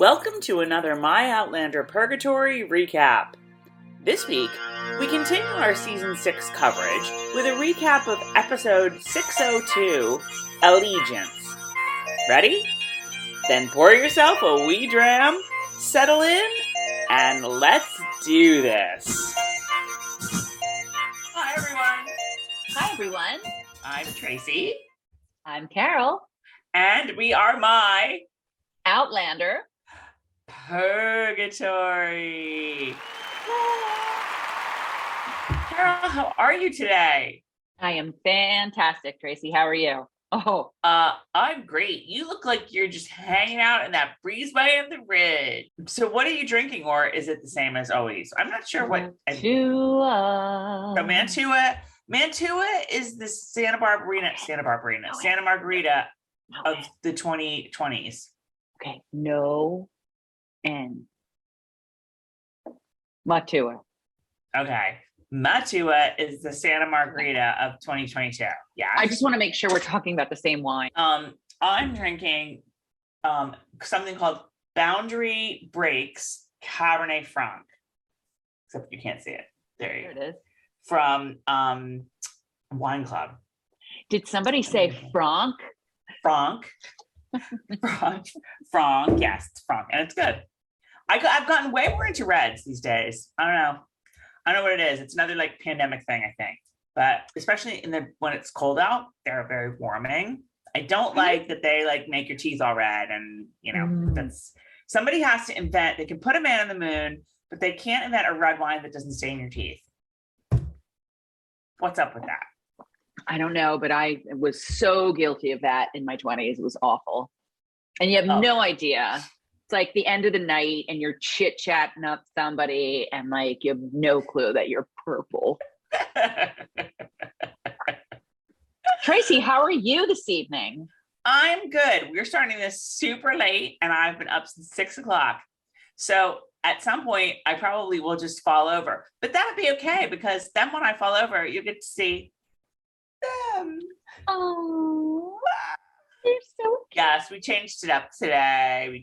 Welcome to another My Outlander Purgatory recap. This week, we continue our Season 6 coverage with a recap of Episode 602, Allegiance. Ready? Then pour yourself a wee dram, settle in, and let's do this. Hi, everyone. Hi, everyone. I'm Tracey. I'm Carol. And we are My Outlander Purgatory. Carol, how are you today? I am fantastic, Tracey. How are you? I'm great. You look like you're just hanging out in that breezeway of the ridge. So what are you drinking, or is it the same as always? I'm not sure what. Mantua. So Mantua is the Santa Margarita of the 2020s. Okay, no and Matua. Okay. Matua is the Santa Margarita of 2022. Yeah. I just want to make sure we're talking about the same wine. I'm drinking something called Boundary Breaks Cabernet Franc. Except you can't see it. There it is. From Wine Club. Did somebody say Franc? Franc. Franc. Yes, it's Franc. And it's good. I've gotten way more into reds these days. I don't know what it is. It's another like pandemic thing, I think. But especially when it's cold out, they're very warming. I don't like that they like make your teeth all red, and that's somebody has to invent. They can put a man on the moon, but they can't invent a red wine that doesn't stain your teeth. What's up with that? I don't know, but I was so guilty of that in my 20s. It was awful. And you have no idea. It's like the end of the night and you're chit-chatting up somebody and like you have no clue that you're purple. Tracey, how are you this evening? I'm good. We're starting this super late and I've been up since 6 o'clock. So at some point, I probably will just fall over. But that would be okay, because then when I fall over, you get to see them. Oh, you're so cute. Yes, we changed it up today.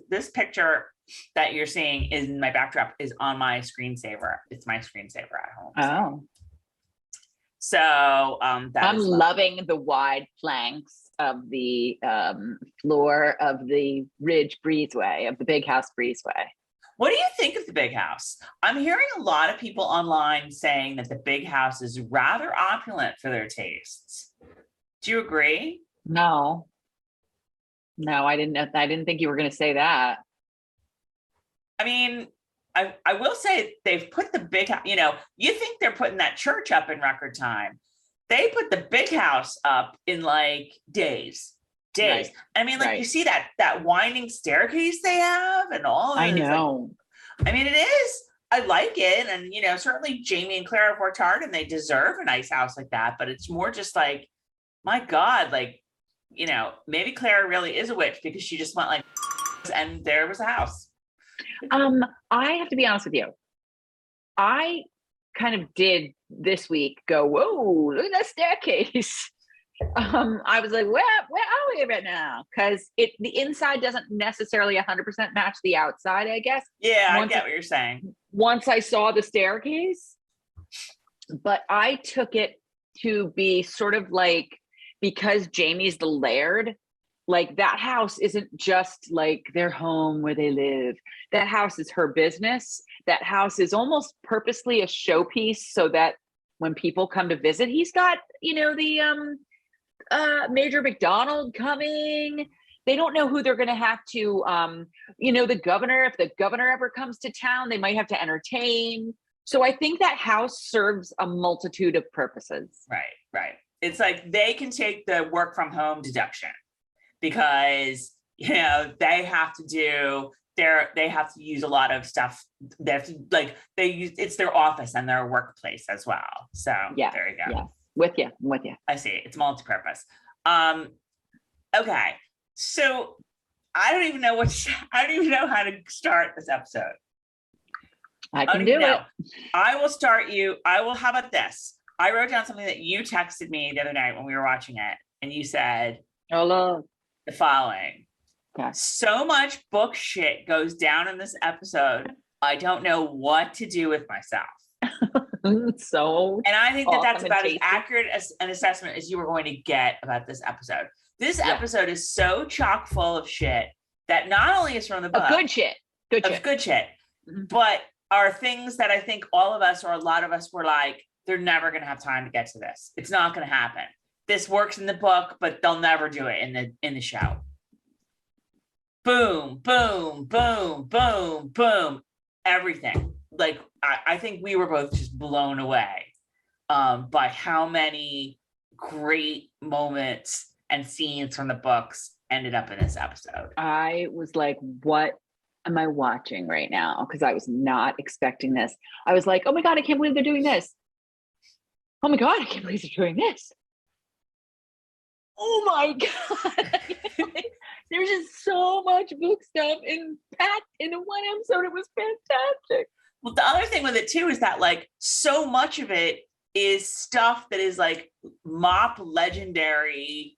This picture that you're seeing is in my backdrop is on my screensaver. It's my screensaver at home. Oh. So I'm loving the wide flanks of the floor of the Ridge Breezeway, of the Big House Breezeway. What do you think of the Big House? I'm hearing a lot of people online saying that the Big House is rather opulent for their tastes. Do you agree? No, I didn't think you were going to say that. I mean, I will say they've put the big house, you think they're putting that church up in record time. They put the Big House up in like days. Right. I mean, like you see that winding staircase they have and all. I know. Like, I mean, it is. I like it, and certainly Jamie and Clara have worked hard, and they deserve a nice house like that. But it's more just like, my God, like maybe Clara really is a witch because she just went like, and there was a house. I have to be honest with you. I kind of did this week go, whoa, look at that staircase. I was like, where are we right now? Because the inside doesn't necessarily 100% match the outside, I guess. Yeah, I get what you're saying. Once I saw the staircase, but I took it to be sort of like, because Jamie's the laird, like that house isn't just like their home where they live. That house is her business. That house is almost purposely a showpiece so that when people come to visit, he's got, the Major Mcdonald coming. They don't know who they're going to have to, the governor, if the governor ever comes to town, they might have to entertain. So I think that house serves a multitude of purposes. Right. It's like they can take the work from home deduction because, they have to use a lot of stuff. They have to it's their office and their workplace as well. So yeah, there you go. Yeah. I'm with you. I see. It's multi-purpose. Okay. So I don't even know how to start this episode. I can do it. I will start you. How about this? I wrote down something that you texted me the other night when we were watching it, and you said, "Oh, Lord." The following. Okay. So much book shit goes down in this episode. I don't know what to do with myself. So, and I think that that's about as tasty. accurate as an assessment as you were going to get about this episode. This episode is so chock full of shit that not only is from the book, good shit, mm-hmm. but are things that I think all of us or a lot of us were like, they're never going to have time to get to this. It's not going to happen. This works in the book, but they'll never do it in the show. Boom, boom, boom, boom, boom. Everything. Like, I think we were both just blown away by how many great moments and scenes from the books ended up in this episode. I was like, what am I watching right now? Because I was not expecting this. I was like, oh my God, I can't believe they're doing this. Oh my God, I can't believe they're doing this. Oh my God. There's just so much book stuff packed into one episode. It was fantastic. Well, the other thing with it too is that like so much of it is stuff that is like mop legendary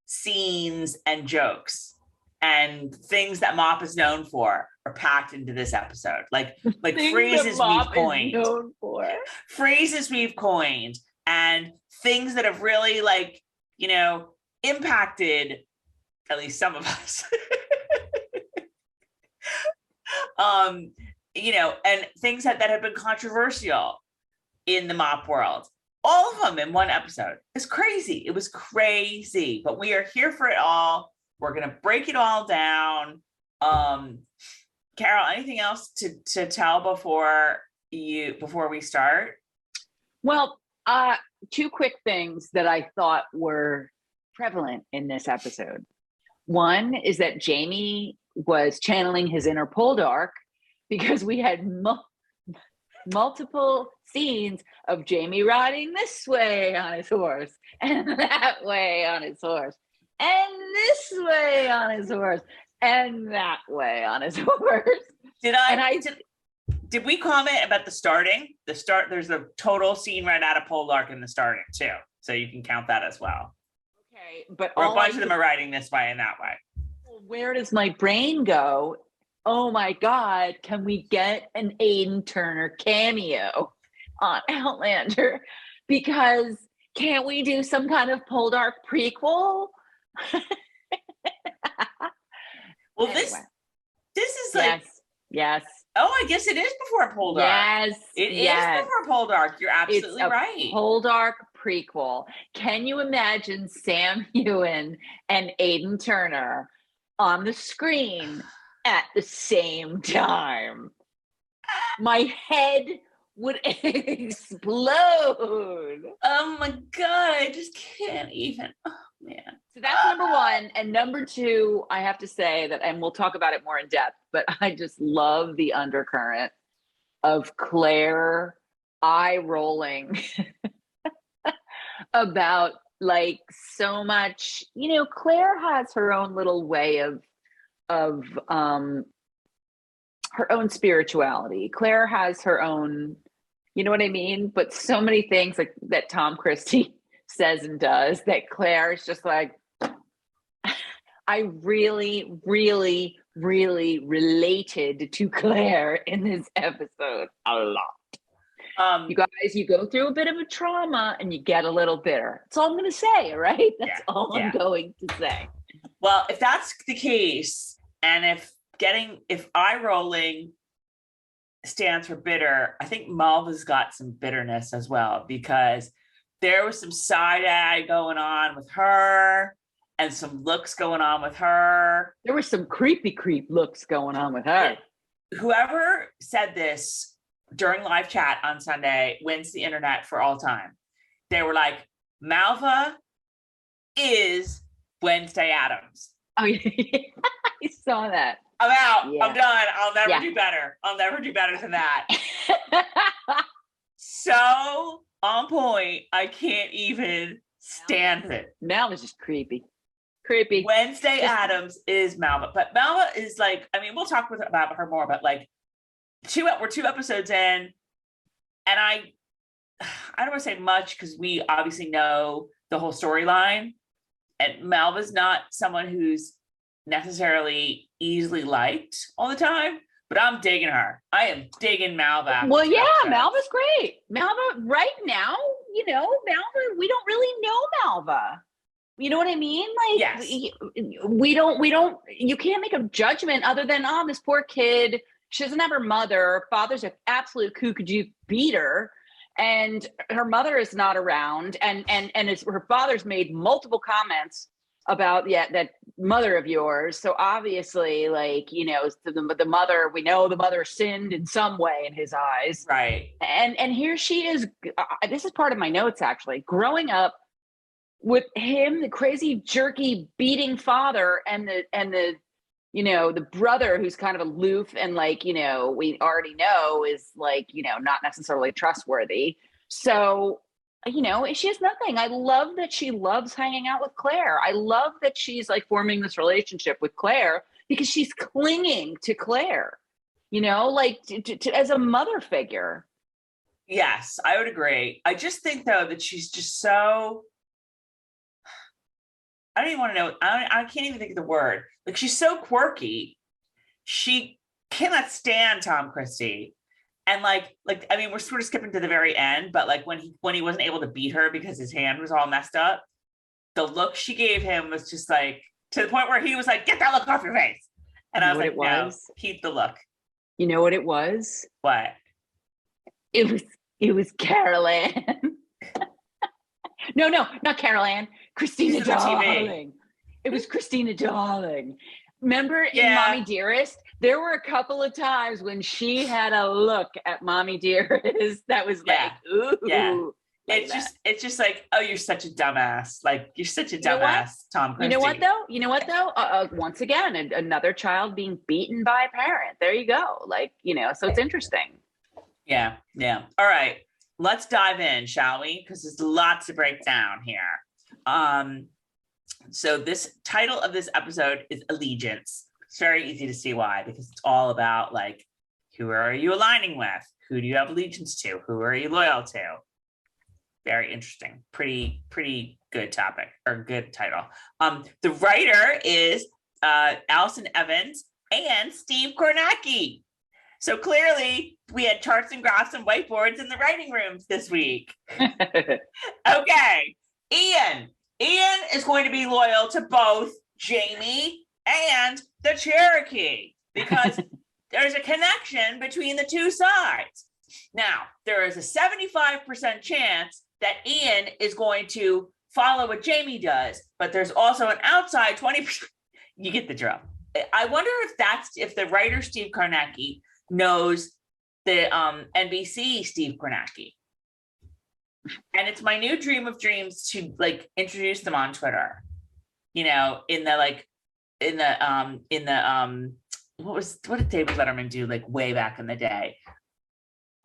scenes and jokes and things that mop is known for are packed into this episode. Like phrases we've coined, phrases we've coined, and things that have really like, you know, impacted at least some of us. You know, and things that have been controversial in the mop world. All of them in one episode. It's crazy. It was crazy, but we are here for it all. We're going to break it all down. Carol, anything else to tell before we start? Well, two quick things that I thought were prevalent in this episode. One is that Jamie was channeling his inner Poldark, because we had multiple scenes of Jamie riding this way on his horse and that way on his horse and this way on his horse and that way on his horse. Did we comment about the starting? There's a total scene right out of Poldark in the starting too. So you can count that as well. Okay, but or a bunch of them are riding this way and that way. Where does my brain go? Oh my God, can we get an Aidan Turner cameo on Outlander? Because can't we do some kind of Poldark prequel? Well, anyway. this is like... Yes. Oh, I guess it is before Poldark. Yes. It is before Poldark. You're absolutely right. Poldark prequel. Can you imagine Sam Heughan and Aidan Turner on the screen at the same time? My head would explode. Oh my God, I just can't even. Oh man. So that's number one. And number two, I have to say that, and we'll talk about it more in depth, but I just love the undercurrent of Claire eye rolling about like so much, you know, Claire has her own little way of her own spirituality. Claire has her own, you know what I mean? But so many things like that Tom Christie says and does that Claire is just like, I really, really, really related to Claire in this episode a lot. You guys, you go through a bit of a trauma and you get a little bitter. That's all I'm going to say, right? That's all I'm going to say. Well, if that's the case, and if eye rolling stands for bitter, I think Malva's got some bitterness as well, because there was some side eye going on with her and some looks going on with her. There were some creepy looks going on with her. Whoever said this during live chat on Sunday wins the internet for all time. They were like, Malva is Wednesday Addams. Oh, yeah. I saw that. I'm out. Yeah. I'm done. I'll never do better. I'll never do better than that. So on point. I can't even stand it. Malva's just creepy. Wednesday Addams is Malva, but Malva is like, I mean, we'll talk about her more, but like we're 2 episodes in, and I don't want to say much because we obviously know the whole storyline, and Malva's not someone who's necessarily easily liked all the time, but I'm digging her. I am digging Malva. After Well, two yeah, episodes. Malva's great. Malva, right now, you know, Malva, we don't really know Malva. You know what I mean? Like, Yes. we don't, you can't make a judgment other than, oh, this poor kid, she doesn't have her mother. Father's an absolute kookajou beater. And her mother is not around. And her father's made multiple comments about that mother of yours. So obviously, like, you know, the mother, we know the mother sinned in some way in his eyes. Right. And here she is. This is part of my notes, actually. Growing up with him, the crazy, jerky, beating father, and the you know, the brother who's kind of aloof and, like, you know, we already know is, like, you know, not necessarily trustworthy. So, you know, she has nothing. I love that she loves hanging out with Claire. I love that she's, like, forming this relationship with Claire because she's clinging to Claire, you know, like as a mother figure. Yes, I would agree. I just think, though, that she's just so, I don't even want to know. I can't even think of the word. Like, she's so quirky. She cannot stand Tom Christie. And like, I mean, we're sort of skipping to the very end, but like when he wasn't able to beat her because his hand was all messed up, the look she gave him was just like, to the point where he was like, "Get that look off your face." And I was like, "No, keep the look." You know what it was? What? It was Carol Ann. No, not Carol Ann. Christina Darling. It was Christina Darling. Remember in Mommy Dearest, there were a couple of times when she had a look at Mommy Dearest that was like, ooh. Yeah. Like it's just like, oh, you're such a dumbass. Like, you're such a dumbass, Tom Christie. You know what though? Once again, another child being beaten by a parent. There you go. Like, you know, so it's interesting. Yeah. All right. Let's dive in, shall we? Because there's lots to break down here. So this title of this episode is Allegiance. It's very easy to see why, because it's all about, like, who are you aligning with? Who do you have allegiance to? Who are you loyal to? Very interesting. Pretty good topic, or good title. The writer is Allison Evans and Steve Kornacki. So clearly we had charts and graphs and whiteboards in the writing rooms this week. Okay. Ian is going to be loyal to both Jamie and the Cherokee because there's a connection between the two sides. Now, there is a 75% chance that Ian is going to follow what Jamie does, but there's also an outside 20%. You get the drill. I wonder if the writer Steve Kornacki knows the NBC Steve Kornacki. And it's my new dream of dreams to, like, introduce them on Twitter. You know, what did David Letterman do, like, way back in the day?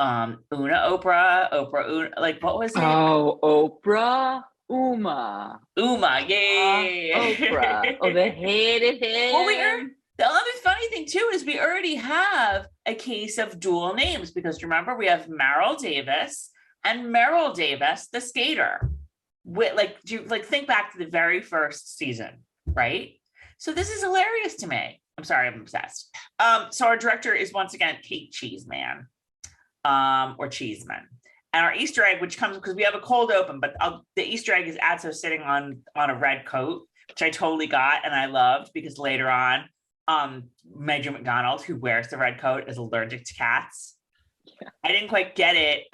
Oprah, Una, like, what was it? Oh, Oprah, Uma, yeah. Oprah. Oh, the hated him. Well, the other funny thing too is we already have a case of dual names, because remember, we have Meryl Davis and Meryl Davis, the skater. Think back to the very first season, right? So this is hilarious to me. I'm sorry, I'm obsessed. So our director is once again Kate Cheeseman, or Cheeseman. And our Easter egg, which comes because we have a cold open, but the Easter egg is Adso sitting on a red coat, which I totally got and I loved, because later on, Major Mcdonald, who wears the red coat, is allergic to cats. Yeah. I didn't quite get it.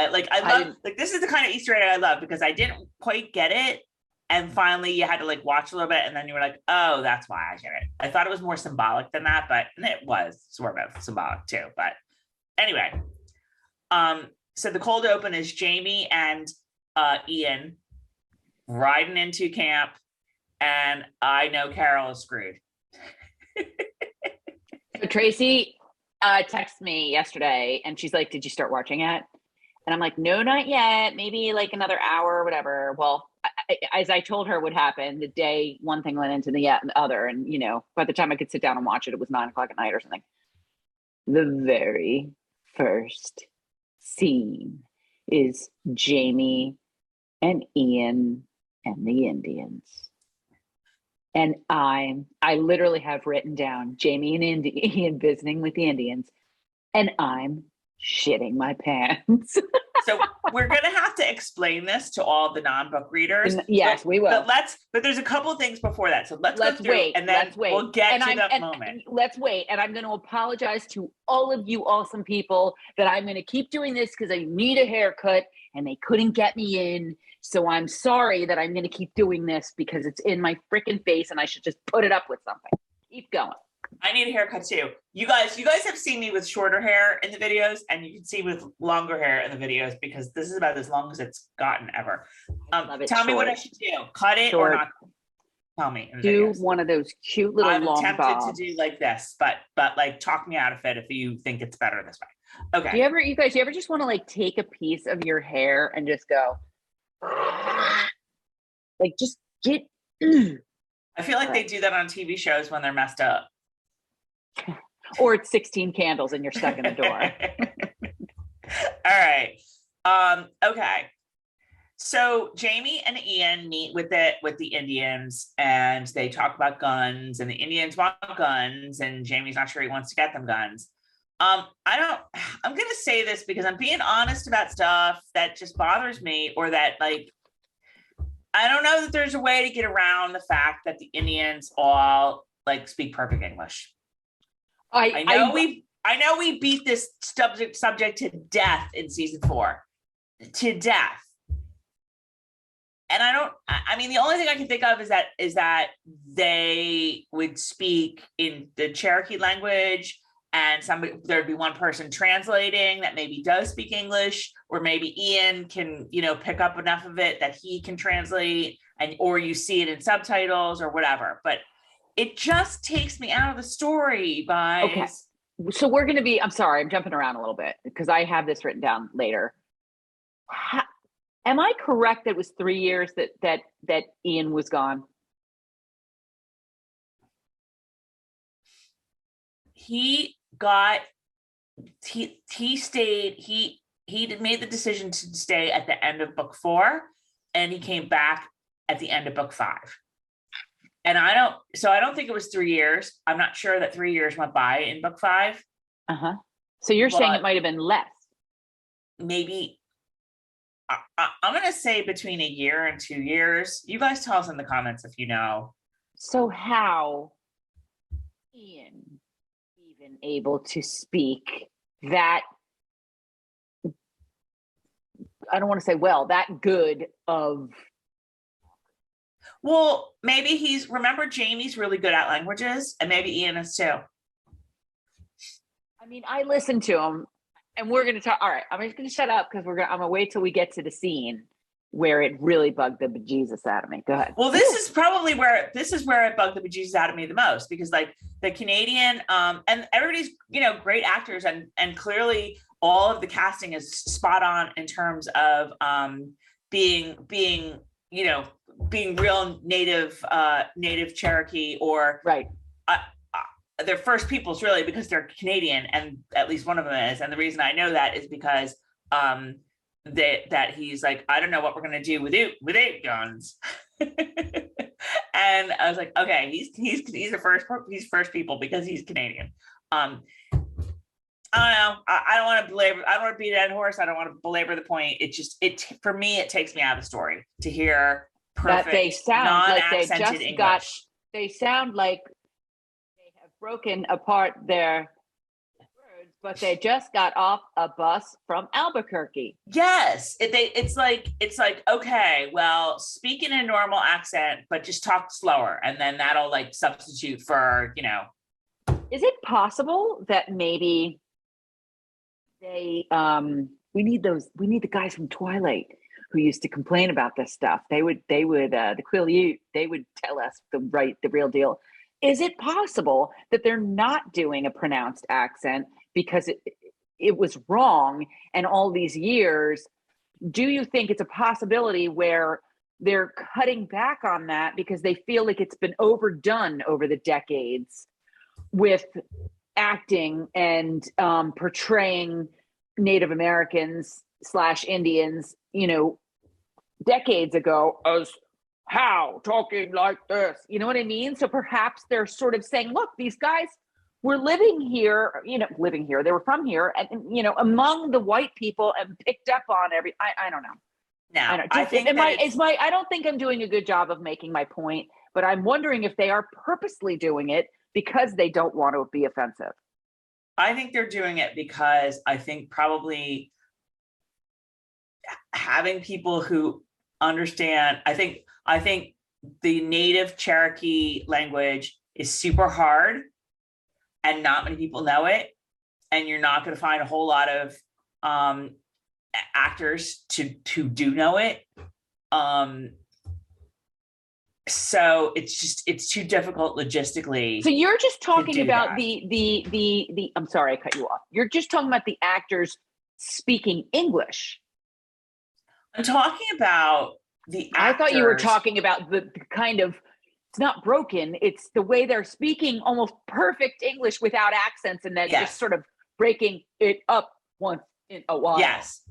This is the kind of Easter egg I love, because I didn't quite get it, and finally you had to, like, watch a little bit, and then you were like, oh, that's why I get it. I thought it was more symbolic than that, but it was sort of symbolic too. But anyway, so the cold open is Jamie and Ian riding into camp, and I know Carol is screwed. So Tracey texted me yesterday, and she's like, "Did you start watching it?" And I'm like, "No, not yet. Maybe like another hour or whatever." Well, as I told her what happened, the day one thing went into the other, and, you know, by the time I could sit down and watch it, it was 9:00 at night or something. The very first scene is Jamie and Ian and the Indians. And I literally have written down Jamie and Ian visiting with the Indians, and I'm shitting my pants. So we're going to have to explain this to all the non-book readers. Yes, we will. But there's a couple things before that. So let's go through wait, and then we'll get to that moment. Let's wait. And I'm going to apologize to all of you awesome people that I'm going to keep doing this because I need a haircut and they couldn't get me in. So I'm sorry that I'm going to keep doing this because it's in my freaking face and I should just put it up with something. Keep going. I need a haircut too. You guys have seen me with shorter hair in the videos, and you can see with longer hair in the videos because this is about as long as it's gotten ever. Tell me what I should do. Cut it or not? Tell me. Do one of those cute little long bobs. I'm tempted to do like this, but like talk me out of it if you think it's better this way. Okay. Do you ever just want to like take a piece of your hair and just go like just get I feel like they do that on TV shows when they're messed up. Or it's 16 candles and you're stuck in the door. All right. Okay. So Jamie and Ian meet with the Indians and they talk about guns and the Indians want guns and Jamie's not sure he wants to get them guns. I'm going to say this because I'm being honest about stuff that just bothers me, or that like, I don't know that there's a way to get around the fact that the Indians all like speak perfect English. I know we beat this subject to death in season 4, to death. And I mean, the only thing I can think of is that they would speak in the Cherokee language and there'd be one person translating that maybe does speak English, or maybe Ian can, pick up enough of it that he can translate, or you see it in subtitles or whatever. But it just takes me out of the story, guys. Okay. So we're going to be, I'm sorry, I'm jumping around a little bit because I have this written down later. Am I correct that it was 3 years that Ian was gone? He stayed, he made the decision to stay at the end of book 4, and he came back at the end of book 5. And I don't think it was 3 years. I'm not sure that 3 years went by in book 5. Uh-huh. So you're saying it might have been less. Maybe. I'm going to say between a year and 2 years. You guys tell us in the comments if you know. So how Ian even able to speak that, I don't want to say that good of. Well, maybe remember Jamie's really good at languages, and maybe Ian is too. I mean, I listened to him, and we're going to talk. All right, I'm just going to shut up because I'm going to wait till we get to the scene where it really bugged the bejesus out of me. Go ahead. Well, this is where it bugged the bejesus out of me the most, because like the Canadian, and everybody's, great actors, and clearly all of the casting is spot on in terms of being real native Cherokee, or right. They're First Peoples, really, because they're Canadian, and at least one of them is. And the reason I know that is because that he's like, I don't know what we're gonna do with 8 guns. And I was like, okay, he's First People because he's Canadian. I don't know. I don't want to beat a dead horse. I don't want to belabor the point. For me, it takes me out of the story to hear perfect, that they sound non-accented like English. They sound like they have broken apart their words, but they just got off a bus from Albuquerque. Yes, it's like okay, well, speak in a normal accent, but just talk slower, and then that'll like substitute for. Is it possible that maybe they we need the guys from Twilight who used to complain about this stuff? They would the Quileute, they would tell us the real deal. Is it possible that they're not doing a pronounced accent because it was wrong, and all these years, do you think it's a possibility where they're cutting back on that because they feel like it's been overdone over the decades with acting and portraying Native Americans / Indians, decades ago as how talking like this? You know what I mean? So perhaps they're sort of saying, look, these guys were living here, they were from here and, among the white people and picked up on I don't know. Now, I don't think I'm doing a good job of making my point, but I'm wondering if they are purposely doing it because they don't want to be offensive. I think they're doing it because I think probably having people who understand, I think the native Cherokee language is super hard and not many people know it. And you're not going to find a whole lot of actors to do know it. So it's too difficult logistically. So you're just talking about the I'm sorry, I cut you off. You're just talking about the actors speaking English. I'm talking about the actors. I thought you were talking about the kind of, it's not broken, it's the way they're speaking almost perfect English without accents and then just sort of breaking it up once in a while. Yes.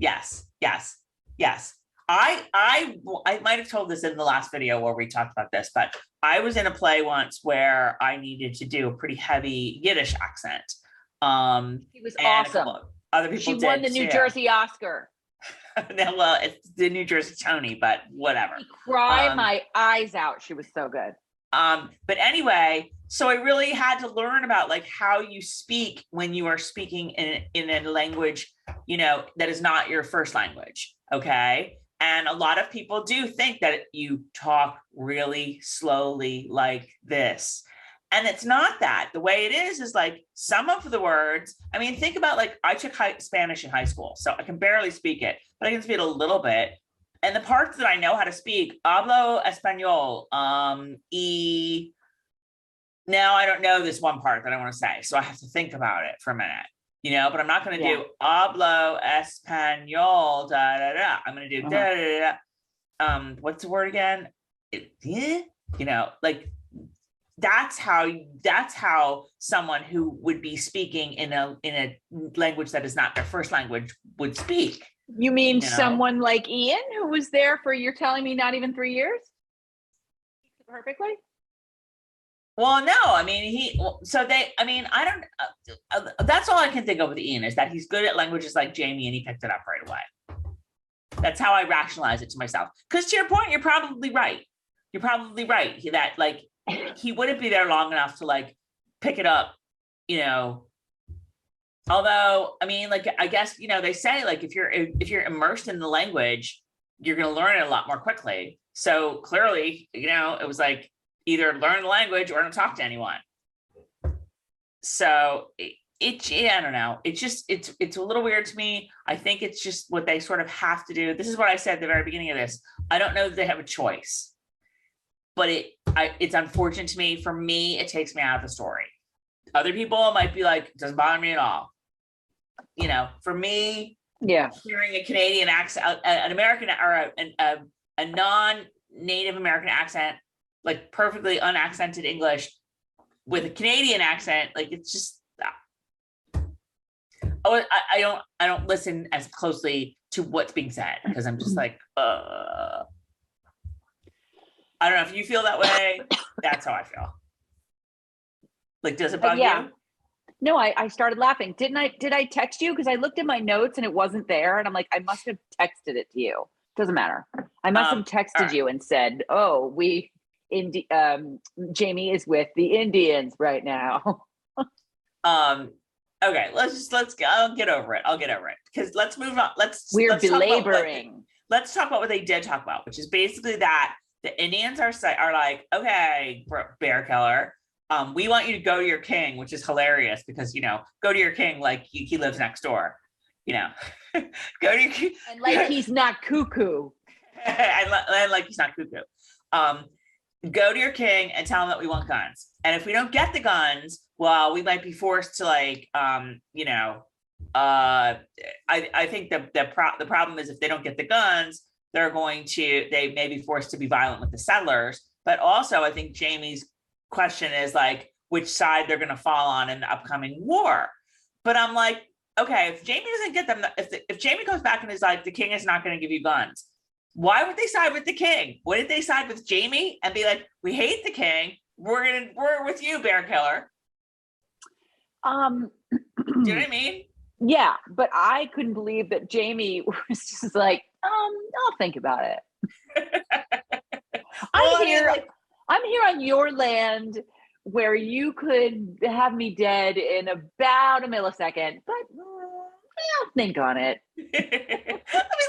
I might have told this in the last video where we talked about this, but I was in a play once where I needed to do a pretty heavy Yiddish accent. He was awesome. Other people did. She won the New Jersey Oscar. Well, it's the New Jersey Tony, but whatever. She cried my eyes out. She was so good. But anyway, so I really had to learn about like how you speak when you are speaking in a language, that is not your first language. Okay. And a lot of people do think that you talk really slowly like this. And it's not that. The way it is like some of the words, I mean, think about like I took Spanish in high school, so I can barely speak it, but I can speak it a little bit. And the parts that I know how to speak, hablo español, now I don't know this one part that I want to say, so I have to think about it for a minute, but I'm not going to do hablo español, da, da, da. I'm going to do da, da, da. What's the word again? Like that's how someone who would be speaking in a language that is not their first language would speak. You mean someone like Ian, who was there for, you're telling me, not even 3 years? Perfectly? Well, no, I mean, I don't, that's all I can think of with Ian is that he's good at languages like Jamie and he picked it up right away. That's how I rationalize it to myself. Because to your point, you're probably right. That like, he wouldn't be there long enough to like pick it up, although, I mean, like, I guess, they say like, if you're immersed in the language, you're going to learn it a lot more quickly. So clearly, it was like either learn the language or don't talk to anyone. So I don't know. It's a little weird to me. I think it's just what they sort of have to do. This is what I said at the very beginning of this. I don't know that they have a choice, but it's unfortunate to me. For me, it takes me out of the story. Other people might be like, it doesn't bother me at all. For me, hearing a Canadian accent, an American or a non-Native American accent, like perfectly unaccented English with a Canadian accent, like it's just, I don't listen as closely to what's being said because I'm just like, I don't know if you feel that way. That's how I feel. Like, does it bug you? No, I started laughing. Did I text you? Because I looked at my notes and it wasn't there. And I'm like, I must have texted it to you. Doesn't matter. I must have texted you and said, oh, Jamie is with the Indians right now. Okay, I'll get over it. Because let's move on. We're belaboring. Let's talk about what they did talk about, which is basically that the Indians are like, okay, Bear Killer, we want you to go to your king, which is hilarious because, go to your king like he lives next door, go to your king. And like he's not cuckoo. and like he's not cuckoo. Go to your king and tell him that we want guns. And if we don't get the guns, well, we might be forced to like, I think the problem is if they don't get the guns, they may be forced to be violent with the settlers. But also I think Jamie's question is like, which side they're going to fall on in the upcoming war. But I'm like, okay, if Jamie doesn't get them, if Jamie comes back and is like, the king is not going to give you guns, Why would they side with the king? Wouldn't they side with Jamie and be like, we hate the king. We're with you, Bear Killer. Do you know what I mean? Yeah, but I couldn't believe that Jamie was just like, I'll think about it. I'm here on your land where you could have me dead in about a millisecond, but I'll think on it.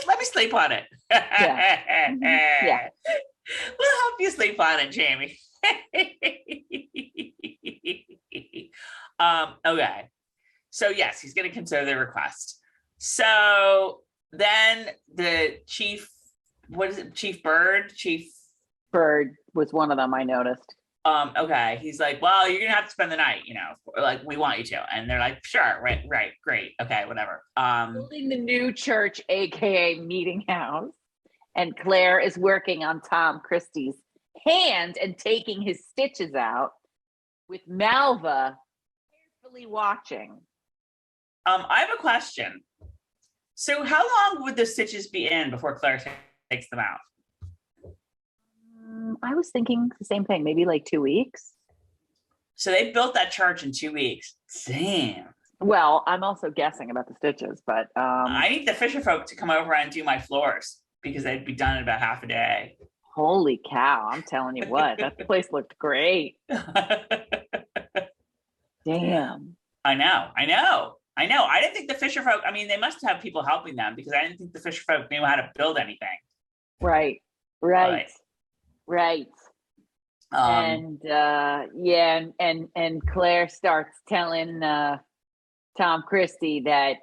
let me sleep on it. Yeah. Yeah. We'll help you sleep on it, Jamie. Okay. So yes, he's going to consider the request. So then the chief, what is it? Chief Bird was one of them I noticed. Okay. He's like, well, you're going to have to spend the night, like we want you to. And they're like, sure. Right. Great. Okay. Whatever. Building the new church, AKA meeting house. And Claire is working on Tom Christie's hand and taking his stitches out with Malva carefully watching. I have a question. So how long would the stitches be in before Claire takes them out? I was thinking the same thing, maybe like 2 weeks. So they built that church in 2 weeks. Damn. Well, I'm also guessing about the stitches, but I need the Fisher folk to come over and do my floors because they'd be done in about half a day. Holy cow, I'm telling you what, that place looked great. Damn. I know. I didn't think the Fisher folk, I mean, they must have people helping them because I didn't think the Fisher folk knew how to build anything. Right. And Claire starts telling Tom Christie that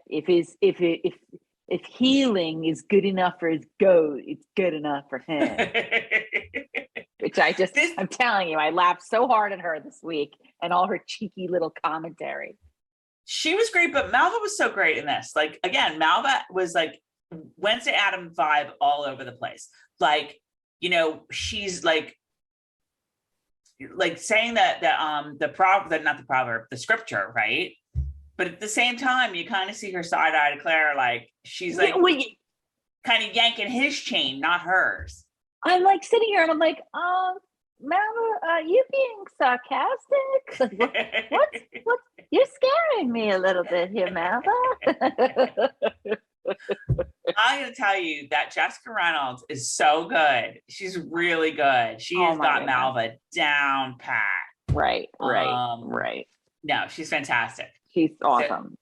if healing is good enough for his goat, it's good enough for him. Which I'm telling you, I laughed so hard at her this week and all her cheeky little commentary. She was great, but Malva was so great in this. Like, again, Malva was like Wednesday Addams vibe all over the place. Like, she's like saying that the scripture, right? But at the same time, you kind of see her side eye to Claire, like she's like kind of yanking his chain, not hers. I'm like sitting here and I'm like, Malva, you being sarcastic? What? You're scaring me a little bit here, Malva. I'm going to tell you that Jessica Reynolds is so good. She's really good. She has got Malva down pat. Right. No, she's fantastic. She's awesome.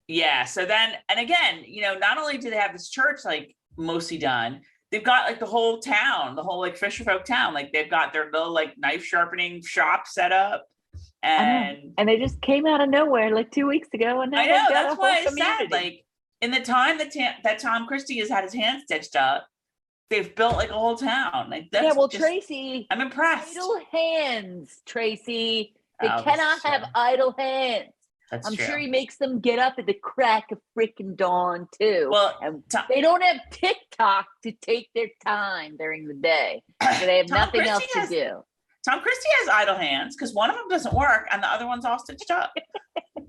Yeah. So then, and again, not only do they have this church like mostly done, they've got like the whole town, the whole like Fisher folk town. Like they've got their little like knife sharpening shop set up. And they just came out of nowhere like 2 weeks ago. And now I know, that's why it's sad. Like in the time that Tom Christie has had his hand stitched up, they've built like a whole town. Like that's Tracey, I'm impressed. Idle hands, Tracey. They cannot have idle hands. I'm sure he makes them get up at the crack of freaking dawn too. Well, and they don't have TikTok to take their time during the day. So they have nothing else to do. Tom Christie has idle hands because one of them doesn't work and the other one's all stitched up.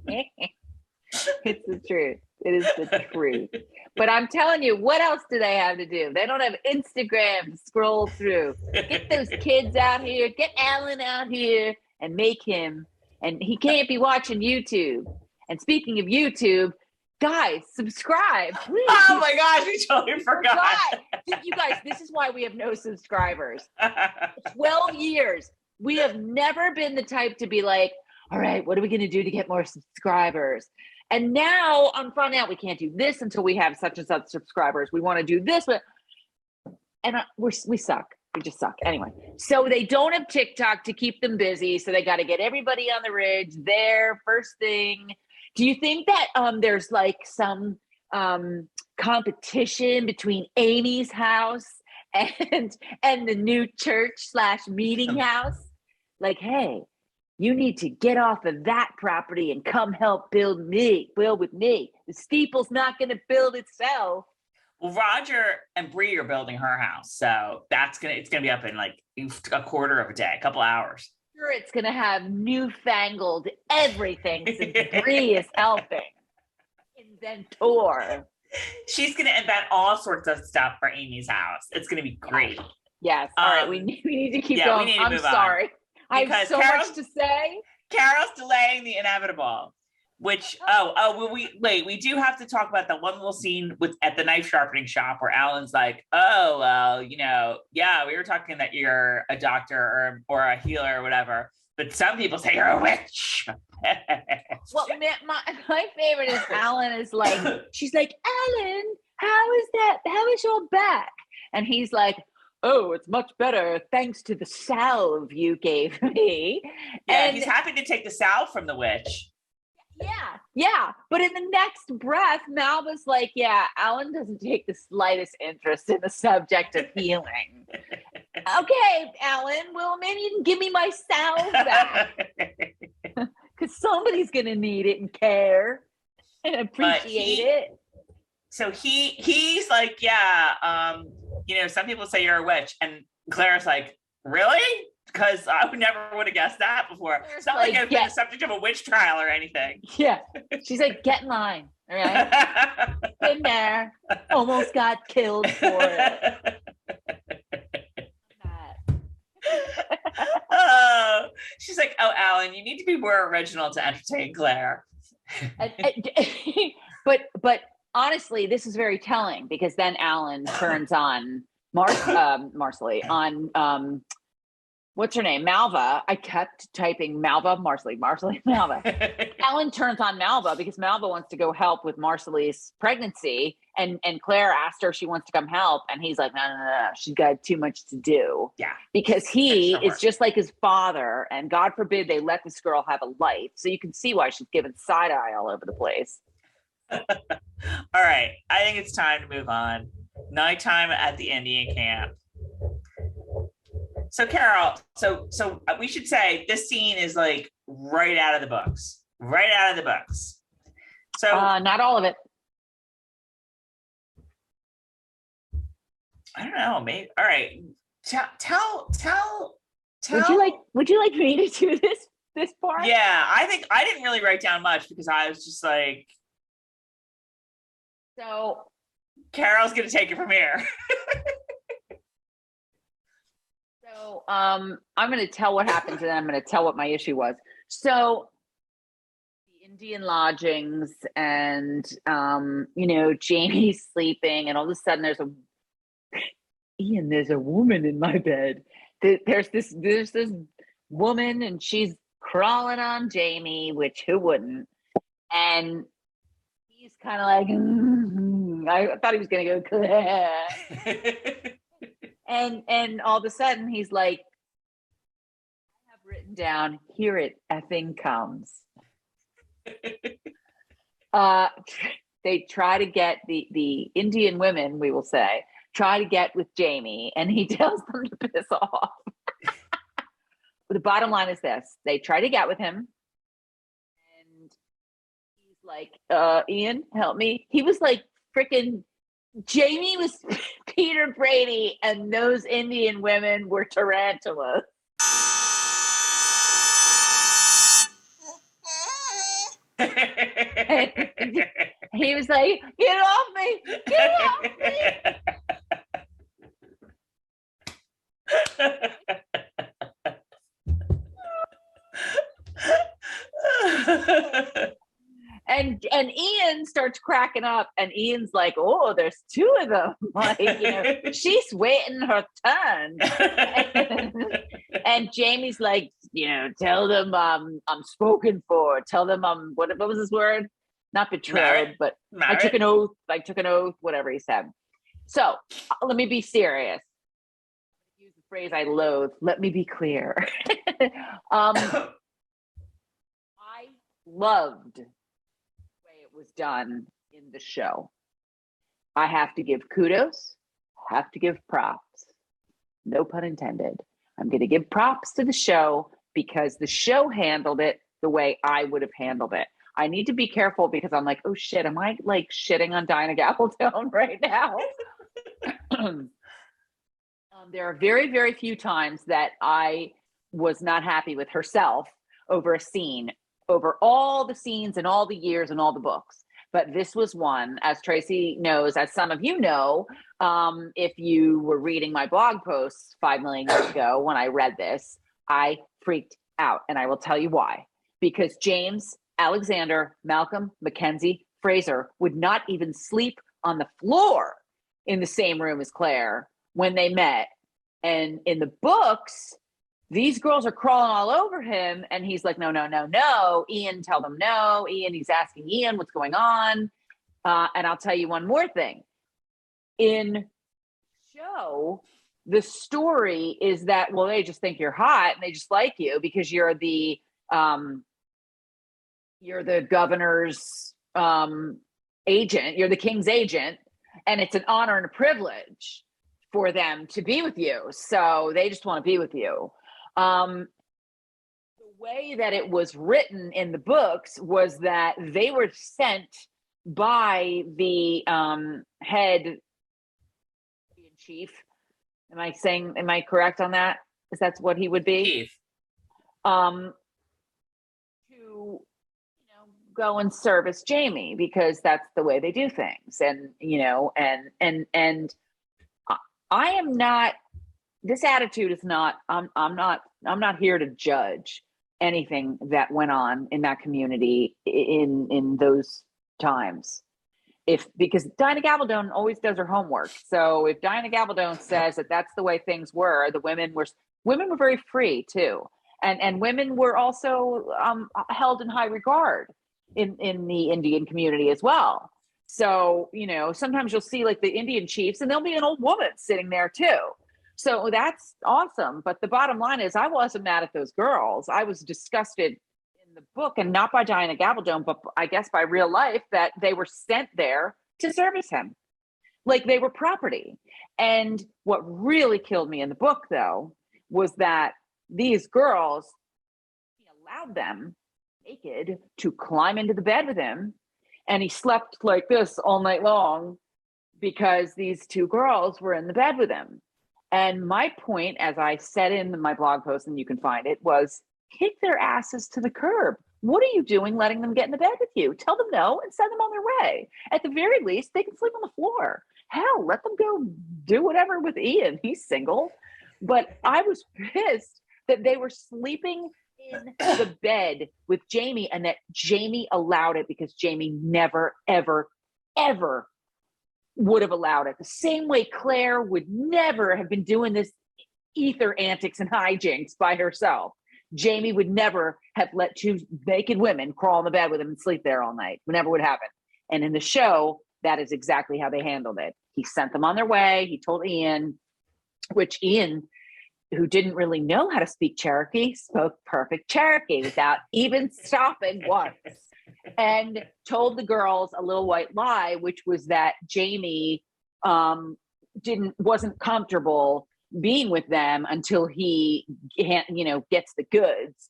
It's the truth. It is the truth. But I'm telling you, what else do they have to do? They don't have Instagram to scroll through. Get those kids out here. Get Alan out here and make him. And he can't be watching YouTube. And speaking of YouTube, guys, subscribe, please. Oh my gosh, we totally forgot. You guys, this is why we have no subscribers. 12 years. We have never been the type to be like, all right, what are we going to do to get more subscribers? And now I'm finding out we can't do this until we have such and such subscribers. We want to do this, and we suck. We just suck. Anyway, so they don't have TikTok to keep them busy. So they got to get everybody on the ridge there first thing. Do you think that there's like some competition between Amy's house and the new church / meeting house? Like, hey, you need to get off of that property and come help build with me. The steeple's not going to build itself. Well, Roger and Bree are building her house, so it's gonna be up in like a quarter of a day, a couple hours. Sure, it's gonna have newfangled everything since Bree is helping. Inventor. She's gonna invent all sorts of stuff for Amy's house. It's gonna be great. Yes. All right. We need to keep yeah, going. we need to I'm move sorry. on. I have so much to say. Carol's delaying the inevitable. Which we do have to talk about the one little scene at the knife sharpening shop where Alan's like, oh well, yeah, we were talking that you're a doctor or a healer or whatever, but some people say you're a witch. Well, my favorite is Alan is like, she's like, Alan, how is that? How is your back? And he's like, oh, it's much better thanks to the salve you gave me. Yeah, and he's happy to take the salve from the witch. Yeah. But in the next breath, Malva's like, yeah, Alan doesn't take the slightest interest in the subject of healing. Okay, Alan, well, maybe you can give me my salve back. Because somebody's going to need it and care and appreciate it. So he's like, yeah, some people say you're a witch. And Claire's like, really? Because I would have guessed that before. It's not like I've been the subject of a witch trial or anything. Yeah. She's like, get in line. All right. Been there. Almost got killed for it. Oh, she's like, oh, Alan, you need to be more original to entertain Claire. But honestly, this is very telling because then Alan turns on Marsali on what's her name? Malva. I kept typing Malva, Marsali, Malva. Alan turns on Malva because Malva wants to go help with Marsali's pregnancy. And Claire asked her if she wants to come help. And he's like, no. She's got too much to do. Yeah. Because he is just like his father. And God forbid they let this girl have a life. So you can see why she's given side eye all over the place. All right. I think it's time to move on. Nighttime at the Indian camp. So Carol, so we should say this scene is like right out of the books. So not all of it. I don't know, maybe. All right. Tell. Would you like me to do this part? Yeah, I think I didn't really write down much because I was just like, so Carol's gonna take it from here. So I'm going to tell what happens and then I'm going to tell what my issue was. So the Indian lodgings and, Jamie's sleeping and all of a sudden there's a woman in my bed. There's this woman and she's crawling on Jamie, which who wouldn't? And he's kind of like, I thought he was going to go, Claire. And all of a sudden he's like, I have written down, here it effing comes. They try to get the Indian women, we will say, try to get with Jamie, and he tells them to piss off. But the bottom line is this: they try to get with him, and he's like, Ian, help me. He was like freaking Jamie was Peter Brady, and those Indian women were tarantulas. He was like, get off me! Get off me! And Ian starts cracking up, and Ian's like, "Oh, there's two of them. Like, she's waiting her turn." And Jamie's like, tell them I'm spoken for. Tell them I'm what was his word? Not betrayed, but I took an oath. Whatever he said. So let me be serious. Use the phrase I loathe. Let me be clear. I loved was done in the show. I have to give kudos, have to give props. No pun intended. I'm going to give props to the show because the show handled it the way I would have handled it. I need to be careful because I'm like, oh shit, am I like shitting on Diana Gabaldon right now? There are very, very few times that I was not happy with herself over a scene, over all the scenes and all the years and all the books. but this was one, as Tracey knows, as some of you know, if you were reading my blog posts 5 million years ago when I read this, I freaked out. And I will tell you why. Because James, Alexander, Malcolm, Mackenzie, Fraser would not even sleep on the floor in the same room as Claire when they met. And in the books, these girls are crawling all over him. And he's like, no, no, no, no. Ian, tell them no. Ian, he's asking Ian what's going on. And I'll tell you one more thing. In show, the story is that, well, they just think you're hot and they just like you because you're the governor's agent, you're the king's agent, and it's an honor and a privilege for them to be with you. So they just want to be with you. The way that it was written in the books was that they were sent by the head chief. Am I correct on that? Is that what he would be? Chief. To go and service Jamie because that's the way they do things. And I am not, this attitude is not, I'm not here to judge anything that went on in that community in those times. Because Diana Gabaldon always does her homework. So if Diana Gabaldon says that that's the way things were, the women were very free too. And women were also held in high regard in the Indian community as well. So, sometimes you'll see like the Indian chiefs and there'll be an old woman sitting there too. So that's awesome. But the bottom line is I wasn't mad at those girls. I was disgusted in the book, and not by Diana Gabaldon, but I guess by real life, that they were sent there to service him. Like they were property. And what really killed me in the book though, was that these girls, he allowed them naked to climb into the bed with him. And he slept like this all night long because these two girls were in the bed with him. And my point, as I said in my blog post, and you can find it, was kick their asses to the curb. What are you doing letting them get in the bed with you? Tell them no and send them on their way. At the very least, they can sleep on the floor. Hell, let them go do whatever with Ian. He's single. But I was pissed that they were sleeping in the bed with Jamie and that Jamie allowed it because Jamie never, ever, ever would have allowed it. The same way Claire would never have been doing this ether antics and hijinks by herself. Jamie would never have let two naked women crawl in the bed with him and sleep there all night. It never would happen. And in the show, that is exactly how they handled it. He sent them on their way. He told Ian, which Ian, who didn't really know how to speak Cherokee, spoke perfect Cherokee without even stopping once. And told the girls a little white lie, which was that Jamie wasn't comfortable being with them until he gets the goods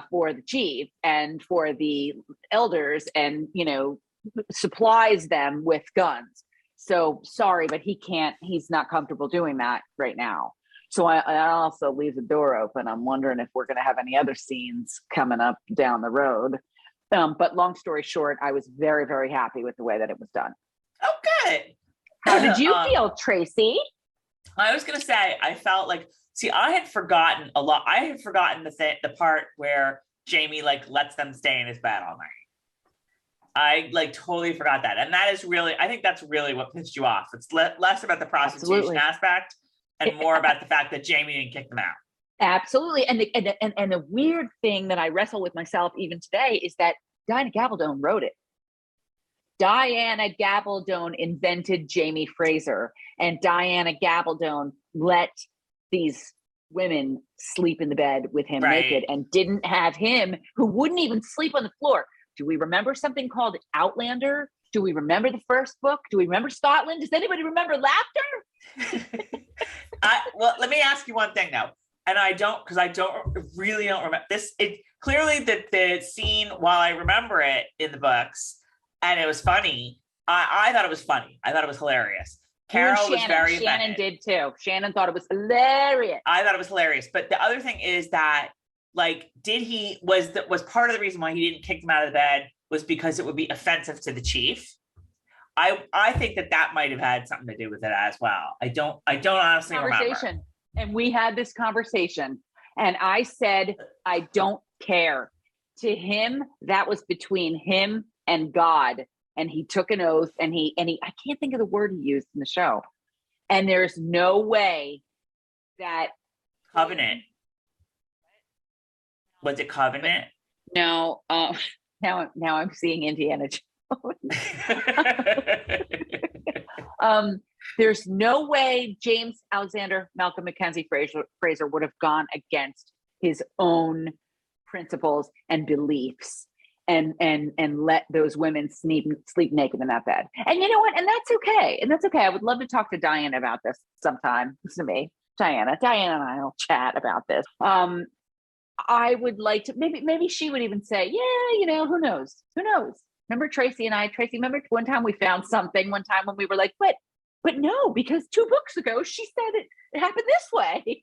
for the chief and for the elders and supplies them with guns. So sorry, but he's not comfortable doing that right now. So I also leave the door open. I'm wondering if we're going to have any other scenes coming up down the road. But long story short, I was very, very happy with the way that it was done. Oh, good. How did you feel, Tracey? I was going to say, I felt like, I had forgotten a lot. I had forgotten the part where Jamie lets them stay in his bed all night. I totally forgot that. And that is really, I think that's really what pissed you off. It's less about the prostitution aspect and more about the fact that Jamie didn't kick them out. Absolutely. And the weird thing that I wrestle with myself even today is that Diana Gabaldon wrote it. Diana Gabaldon invented Jamie Fraser, and Diana Gabaldon let these women sleep in the bed with him naked and didn't have him, who wouldn't even sleep on the floor. Do we remember something called Outlander? Do we remember the first book? Do we remember Scotland? Does anybody remember Laughter? Well, let me ask you one thing now. And I don't really remember this. It clearly the scene, while I remember it in the books, and it was funny, I thought it was funny. I thought it was hilarious. Carol was very offended. Shannon did too. Shannon thought it was hilarious. I thought it was hilarious. But the other thing is that, was part of the reason why he didn't kick them out of the bed was because it would be offensive to the chief. I think that might have had something to do with it as well. I don't honestly remember. And we had this conversation, and I said, I don't care. To him, that was between him and God, and he took an oath, and he I can't think of the word he used in the show. And there's no way that covenant. Was it covenant? No. Now I'm seeing Indiana Jones. There's no way James Alexander Malcolm Mackenzie Fraser would have gone against his own principles and beliefs and let those women sleep naked in that bed. And you know what? And that's okay. I would love to talk to Diana about this sometime. Listen to me, Diana and I will chat about this. I would like to, maybe she would even say, yeah, who knows? Remember Tracey, remember one time we found something one time when we were like, but no, because 2 books ago, she said it happened this way.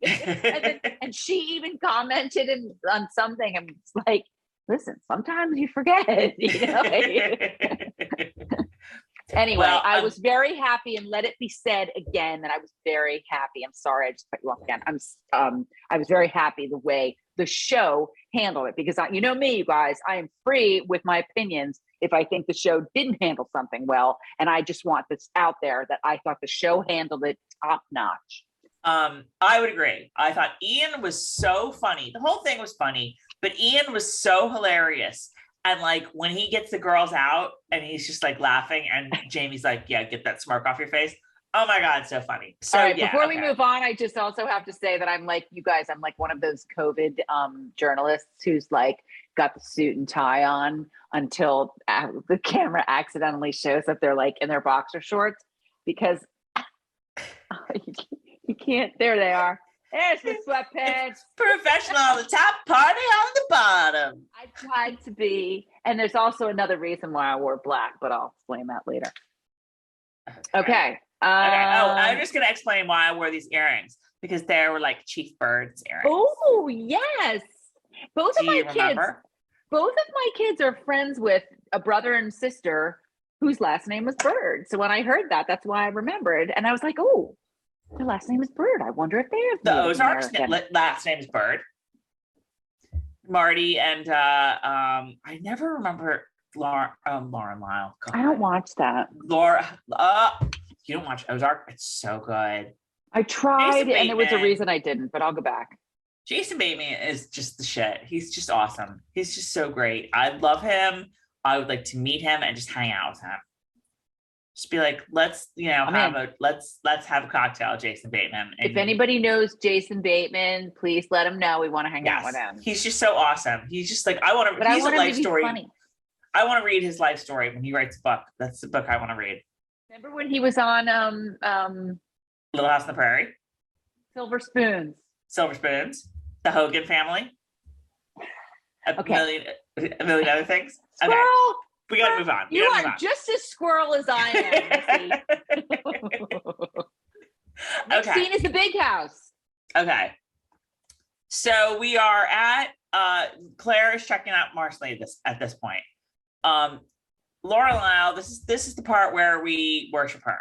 and she even commented on something and was like, listen, sometimes you forget, Anyway, well, I was very happy, and let it be said again that I was very happy. I'm sorry, I just cut you off again. I was very happy the way the show handled it, because you know me, you guys, I am free with my opinions if I think the show didn't handle something well, and I just want this out there that I thought the show handled it top notch. I would agree. I thought Ian was so funny. The whole thing was funny, but Ian was so hilarious. And like when he gets the girls out and he's just like laughing and Jamie's like, yeah, get that smirk off your face. Oh my God, so funny. So all right, before we move on, I just also have to say that I'm like, you guys, I'm like one of those COVID journalists who's like got the suit and tie on until the camera accidentally shows that they're like in their boxer shorts, because you can't, there they are. There's the sweatpants. It's professional on the top, party on the bottom. I tried to be. And there's also another reason why I wore black, but I'll explain that later. Okay. I'm just going to explain why I wore these earrings, because they were like Chief Bird's earrings. Oh, yes. Both of my kids are friends with a brother and sister whose last name was Bird. So when I heard that, that's why I remembered. And I was like, oh, their last name is Bird. I wonder if they're the Ozarks last name is Bird. Marty and I never remember Lauren Lyle. God. I don't watch that. Laura, you don't watch Ozark? It's so good. I tried, and there was a reason I didn't, but I'll go back. Jason Bateman is just the shit. He's just awesome. He's just so great. I love him. I would like to meet him and just hang out with him. Just be like, let's have a cocktail, Jason Bateman. And if anybody knows Jason Bateman, please let him know. We want to hang out with him. He's just so awesome. He's just like, I want to. He's a life story. Funny. I want to read his life story when he writes a book. That's the book I want to read. Remember when he was on Little House on the Prairie? Silver Spoons, the Hogan family. A million other things. Squirrel. Okay. We got to move on. You are just as squirrel as I am. Next scene is the big house. Okay. So we are at Claire is checking out Marsali at this point. Lauren Lyle, this is the part where we worship her.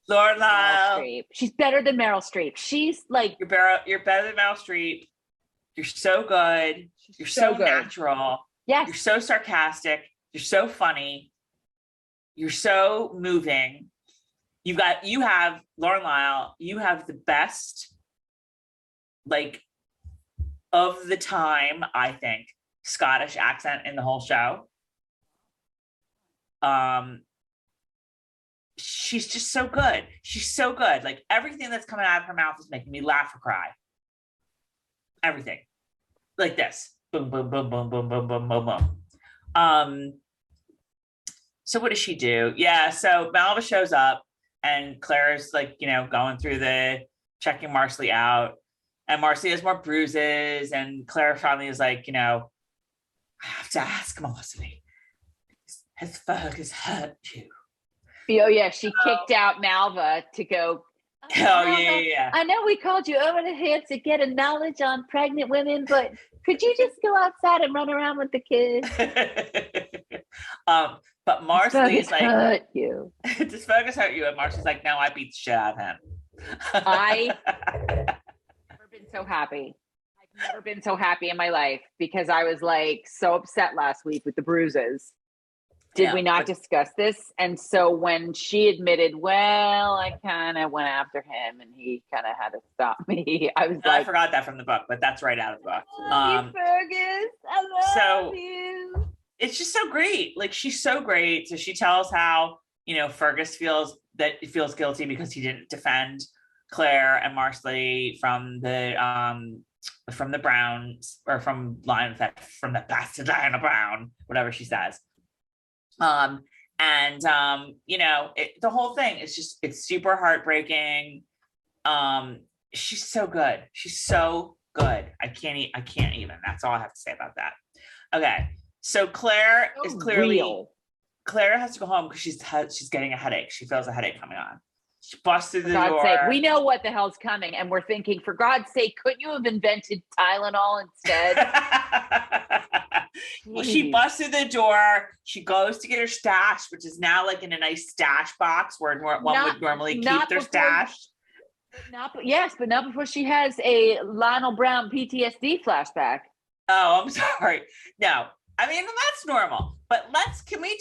Lauren Lyle. She's better than Meryl Streep. She's like you're better than Meryl Streep. You're so good. You're so good. Natural. Yes. You're so sarcastic. You're so funny. You're so moving. You have Lauren Lyle. You have the best, like, of the time, I think, Scottish accent in the whole show. She's just so good. She's so good. Like, everything that's coming out of her mouth is making me laugh or cry. Everything. Like this. Boom, boom, boom, boom, boom, boom, boom, boom, boom. So what does she do? Yeah, so Malva shows up and Claire's like, going through checking Marsali out. And Marsali has more bruises. And Claire finally is like, I have to ask Marsali, has Fergus hurt you? Oh, yeah, she kicked out Malva to go. Oh, yeah. I know we called you over here to get a knowledge on pregnant women, but Could you just go outside and run around with the kids? But Marsali is like, hurt you. Does Fergus hurt you? And Marsali's like, no, I beat the shit out of him. I've never been so happy. I've never been so happy in my life because I was like so upset last week with the bruises. Did we not discuss this? And so when she admitted, well, I kind of went after him and he kind of had to stop me, I was like, I forgot that from the book, but that's right out of the book. Fergus, I love you. It's just so great. Like, she's so great. So she tells how, Fergus feels guilty because he didn't defend Claire and Marsali from the Browns, or from the bastard Diana Brown, whatever she says. The whole thing is it's super heartbreaking. She's so good. She's so good. I can't even. That's all I have to say about that. Okay. So Claire is clearly Claire has to go home because she's getting a headache. She feels a headache coming on. She busts through the door. For God's sake, we know what the hell's coming, and we're thinking, for God's sake, couldn't you have invented Tylenol instead? Well, she busts through the door. She goes to get her stash, which is now like in a nice stash box where one would normally keep their stash. But not before she has a Lionel Brown PTSD flashback. Oh, I'm sorry. No, I mean, that's normal. But can we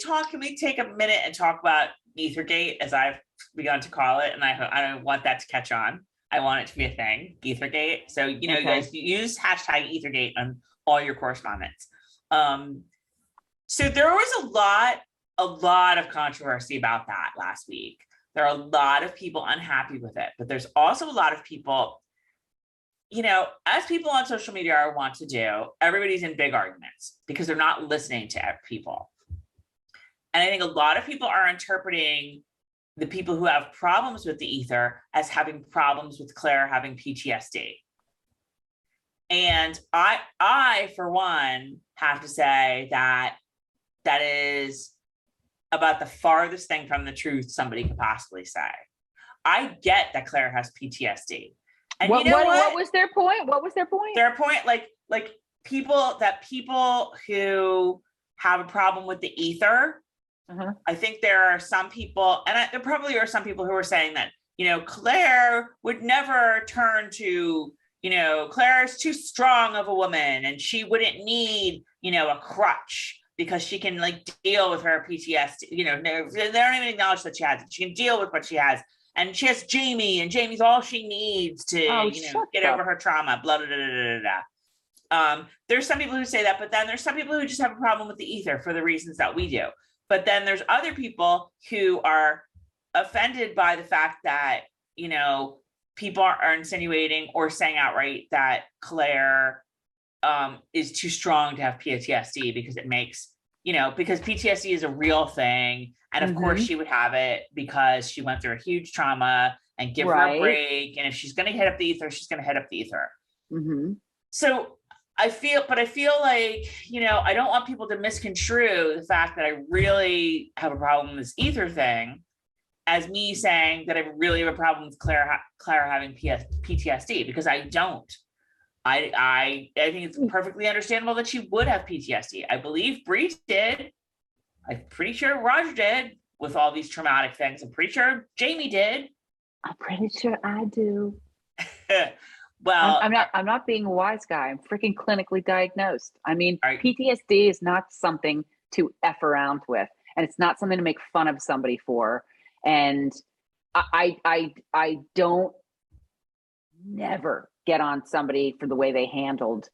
take a minute and talk about Ethergate, as I've begun to call it, and I don't want that to catch on. I want it to be a thing, Ethergate. So, you guys use hashtag Ethergate on all your correspondence. So there was a lot of controversy about that last week. There are a lot of people unhappy with it, but there's also a lot of people, as people on social media want to do, everybody's in big arguments because they're not listening to people. And I think a lot of people are interpreting the people who have problems with the ether as having problems with Claire having PTSD. And I, for one, have to say that is about the farthest thing from the truth somebody could possibly say. I get that Claire has PTSD. And what was their point? What was their point? Their point, like people who have a problem with the ether. Uh-huh. I think there are some people, and there probably are some people who are saying that, Claire would never turn to, Claire's too strong of a woman and she wouldn't need, a crutch because she can deal with her PTSD. They don't even acknowledge that she has it. She can deal with what she has. And she has Jamie, and Jamie's all she needs to, get over her trauma, blah, blah, blah, blah, blah. There's some people who say that, but then there's some people who just have a problem with the ether for the reasons that we do. But then there's other people who are offended by the fact that, people are insinuating or saying outright that Claire is too strong to have PTSD because it makes, because PTSD is a real thing. And of course she would have it because she went through a huge trauma, and give her a break. And if she's going to hit up the ether, she's going to hit up the ether. Mm-hmm. So I feel like, I don't want people to misconstrue the fact that I really have a problem with this ether thing as me saying that I really have a problem with Claire having PTSD, because I don't. I think it's perfectly understandable that she would have PTSD. I believe Bree did. I'm pretty sure Roger did with all these traumatic things. I'm pretty sure Jamie did. I'm pretty sure I do. Well, I'm not being a wise guy. I'm freaking clinically diagnosed. I mean, PTSD is not something to F around with, and it's not something to make fun of somebody for. And I don't never get on somebody for the way they handled.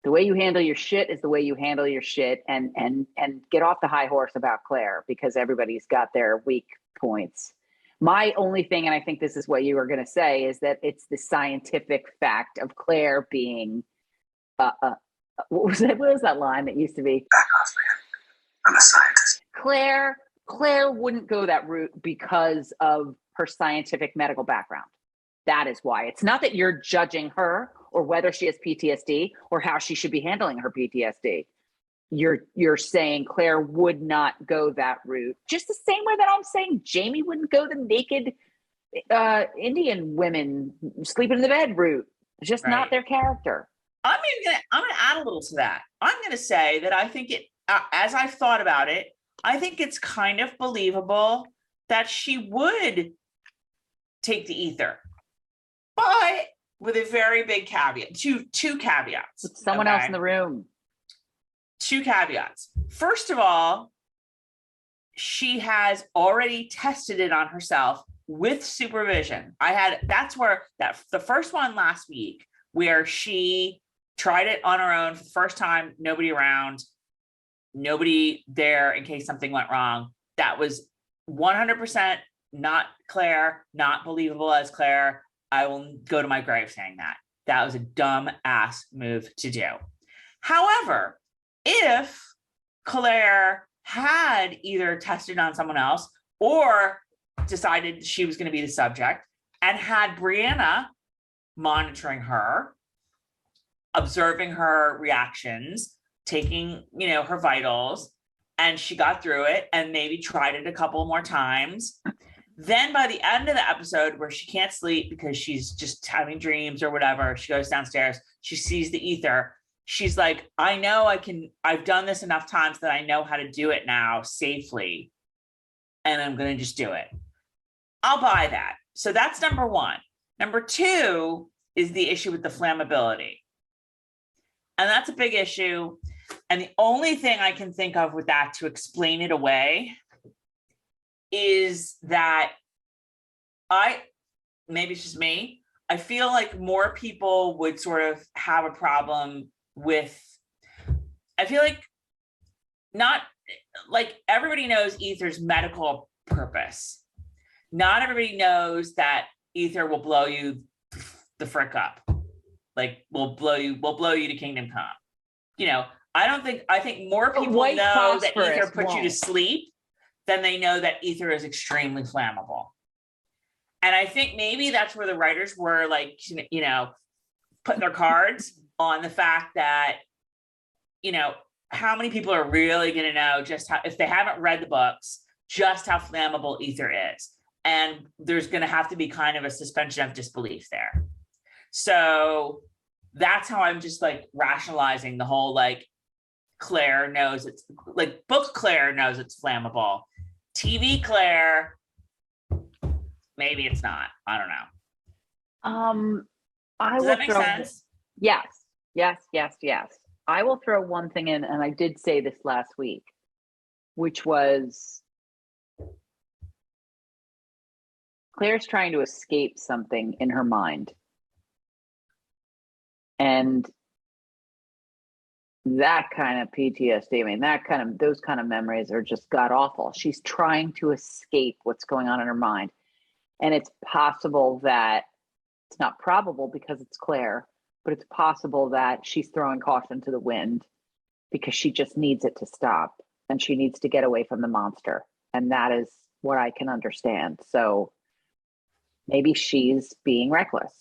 The way you handle your shit is the way you handle your shit, and get off the high horse about Claire, because everybody's got their weak points. My only thing, and I think this is what you were going to say, is that it's the scientific fact of Claire being, what was that line that used to be? Back off, man. I'm a scientist. Claire wouldn't go that route because of her scientific medical background. That is why. It's not that you're judging her or whether she has PTSD or how she should be handling her PTSD. You're saying Claire would not go that route, just the same way that I'm saying Jamie wouldn't go the naked Indian women sleeping in the bed route. It's just not their character. I'm gonna add a little to that. I'm gonna say that I think it, as I've thought about it, I think it's kind of believable that she would take the ether, but with a very big caveat. Two caveats. With someone else in the room. Two caveats. First of all, she has already tested it on herself with supervision. That's where the first one last week, where she tried it on her own for the first time, nobody around, nobody there in case something went wrong. That was 100% not Claire, not believable as Claire. I will go to my grave saying that. That was a dumb ass move to do. However, if Claire had either tested on someone else or decided she was going to be the subject and had Brianna monitoring her, observing her reactions, taking, her vitals, and she got through it and maybe tried it a couple more times. Then by the end of the episode, where she can't sleep because she's just having dreams or whatever, she goes downstairs, she sees the ether. She's like, I've done this enough times that I know how to do it now safely. And I'm going to just do it. I'll buy that. So that's number one. Number two is the issue with the flammability. And that's a big issue. And the only thing I can think of with that to explain it away is that maybe it's just me, I feel like more people would sort of have a problem with, I feel like not like everybody knows ether's medical purpose. Not everybody knows that ether will blow you the frick up. Like will blow you to kingdom come. I think more people know that ether puts you to sleep than they know that ether is extremely flammable. And I think maybe that's where the writers were like, putting their cards on the fact that, how many people are really going to know just how, if they haven't read the books, just how flammable ether is. And there's going to have to be kind of a suspension of disbelief there. So that's how I'm just like rationalizing the whole, like, Claire knows it's like book Claire knows it's flammable. TV Claire, maybe it's not. I don't know. Does that make sense? Yes. I will throw one thing in, and I did say this last week, which was Claire's trying to escape something in her mind. And that kind of PTSD, I mean, those kind of memories are just god awful. She's trying to escape what's going on in her mind. And it's possible that, it's not probable because it's Claire, but it's possible that she's throwing caution to the wind because she just needs it to stop and she needs to get away from the monster. And that is what I can understand. So maybe she's being reckless.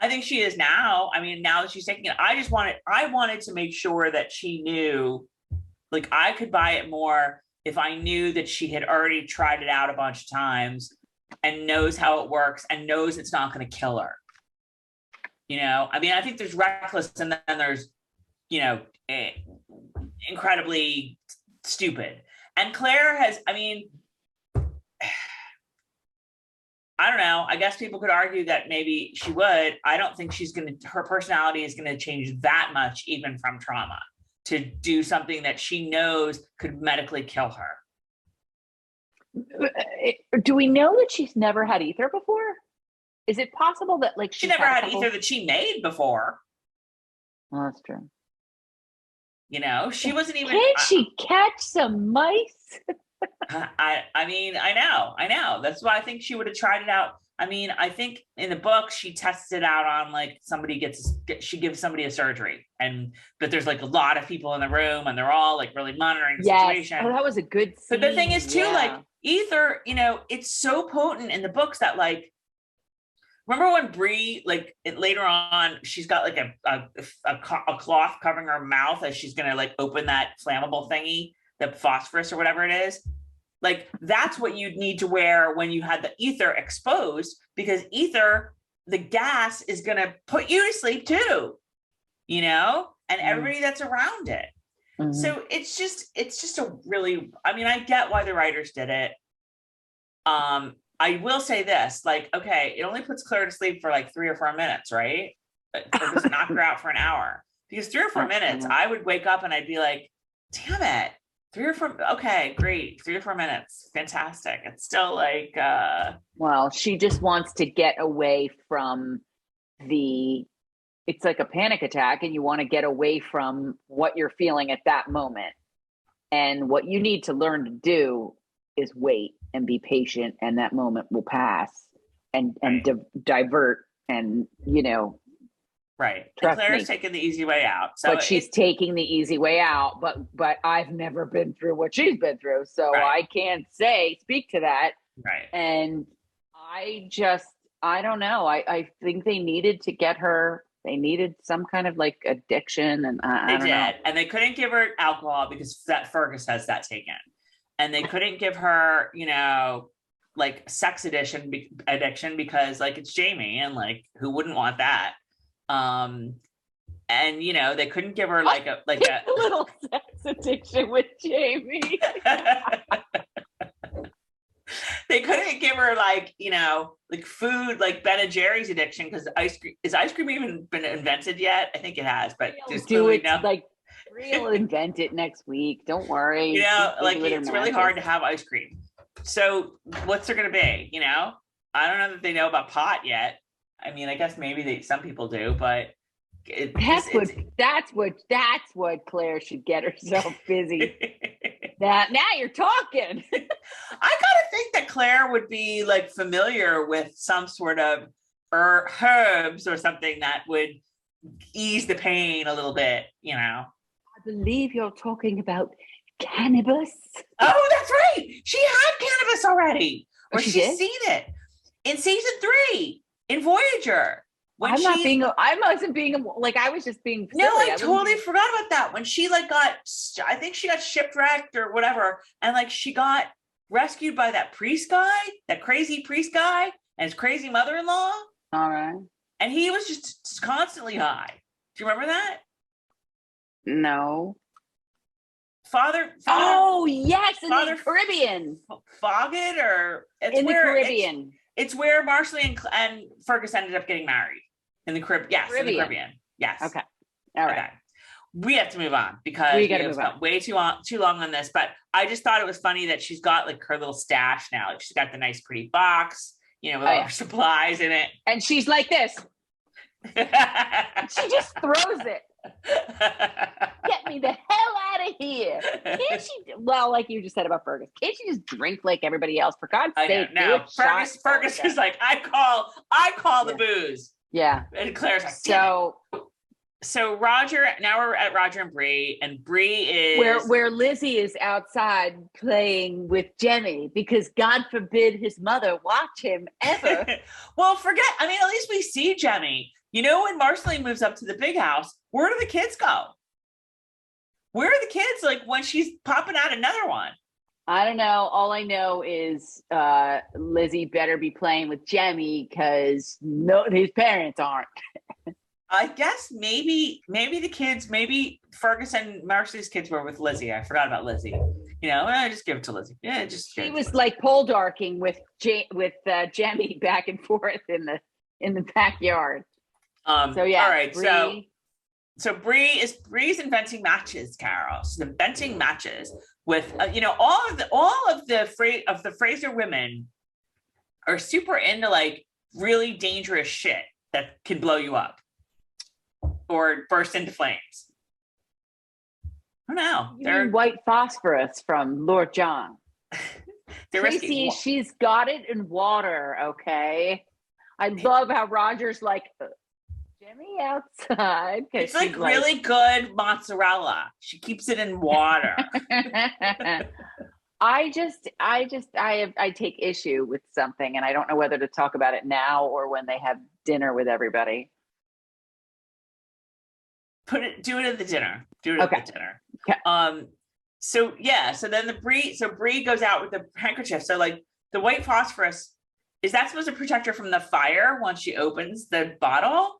I think she is now. I mean, now that she's taking it, I wanted to make sure that she knew, like, I could buy it more if I knew that she had already tried it out a bunch of times and knows how it works and knows it's not going to kill her. I mean, I think there's reckless and then there's, incredibly stupid. And Claire has, I mean, I don't know. I guess people could argue that maybe she would. I don't think her personality is going to change that much, even from trauma, to do something that she knows could medically kill her. Do we know that she's never had ether before? Is it possible that she never had ether that she made before? Oh, that's true. She wasn't even. Can't she catch some mice? I mean, I know. That's why I think she would have tried it out. I mean, I think in the book she tests it out on like she gives somebody a surgery, but there's like a lot of people in the room and they're all like really monitoring the situation. Oh, that was a good scene. But the thing is too, like ether, it's so potent in the books that, like, remember when Bree, like, later on, she's got like a cloth covering her mouth as she's gonna like open that flammable thingy, the phosphorus or whatever it is. Like, that's what you'd need to wear when you had the ether exposed, because ether, the gas, is gonna put you to sleep too. and everybody that's around it. So it's just a really, I mean, I get why the writers did it. I will say this, like, okay, it only puts Claire to sleep for like 3 or 4 minutes, right? Or does it knock her out for an hour? Because 3 or 4 minutes, I would wake up and I'd be like, damn it, 3 or 4, okay, great, 3 or 4 minutes, fantastic. It's still like, well, she just wants to get away from it's like a panic attack, and you want to get away from what you're feeling at that moment. And what you need to learn to do is wait and be patient, and that moment will pass, and divert, and right. And Claire's taking the easy way out. So but she's taking the easy way out. But I've never been through what she's been through, so I can't speak to that. Right. And I don't know. I think they needed to get her. They needed some kind of like addiction, and I don't know. And they couldn't give her alcohol because that Fergus has that taken, and they couldn't give her, like sex addiction because like it's Jamie, and like who wouldn't want that? And they couldn't give her like a little sex addiction with Jamie. They couldn't give her like food, like Ben and Jerry's addiction, because ice cream even been invented yet? I think it has, but like we'll invent it next week. Don't worry. It's really hard to have ice cream. So what's there gonna be? I don't know that they know about pot yet. I mean, I guess maybe some people do, but that's what Claire should get herself busy. Now you're talking. I gotta think that Claire would be like familiar with some sort of herbs or something that would ease the pain a little bit, I believe you're talking about cannabis. Oh, that's right. She had cannabis already, or she's seen it in season 3 in Voyager. I wasn't being like, I was just being silly. No, I totally forgot about that. When she like I think she got shipwrecked or whatever, and like she got rescued by that priest guy, that crazy priest guy, and his crazy mother-in-law. All right. And he was just constantly high. Do you remember that? No. Father. Oh yes, in the Caribbean. Foggett, or in the Caribbean. It's where Marsali and Fergus ended up getting married. In the Caribbean. Yes, in the Caribbean. Yes. Okay. All right. Okay. We have to move on because we have spent way too long on this. But I just thought it was funny that she's got like her little stash now. Like she's got the nice, pretty box, with all her supplies in it. And she's like this. She just throws it. Get me the hell out of here. Can't she? Well, like you just said about Fergus, can't she just drink like everybody else? For God's sake, no. Fergus is like, I call the booze. Yeah. And Claire's like, so Roger, now we're at Roger and Bree, and Bree is where Lizzie is outside playing with Jenny because God forbid his mother watch him ever. Well, at least we see Jenny. When Marsali moves up to the big house, where do the kids go? Where are the kids like when she's popping out another one? I don't know. All I know is Lizzie better be playing with Jemmy because his parents aren't. I guess maybe the kids, maybe Fergus and Marsali's kids were with Lizzie. I forgot about Lizzie. Just give it to Lizzie. Yeah, she was like pole darking with Jemmy back and forth in the backyard. So yeah. All right. Bree. So Bree's inventing matches, Carol. She's inventing matches with all of the Fraser women are super into like really dangerous shit that can blow you up or burst into flames. I don't know. They're white phosphorus from Lord John. Tracey, she's got it in water. Okay. I love how Roger's like, Jimmy outside. It's like really good mozzarella. She keeps it in water. I take issue with something, and I don't know whether to talk about it now or when they have dinner with everybody. Do it at the dinner. At the dinner. Okay. So then Bree goes out with the handkerchief. So like the white phosphorus, is that supposed to protect her from the fire once she opens the bottle?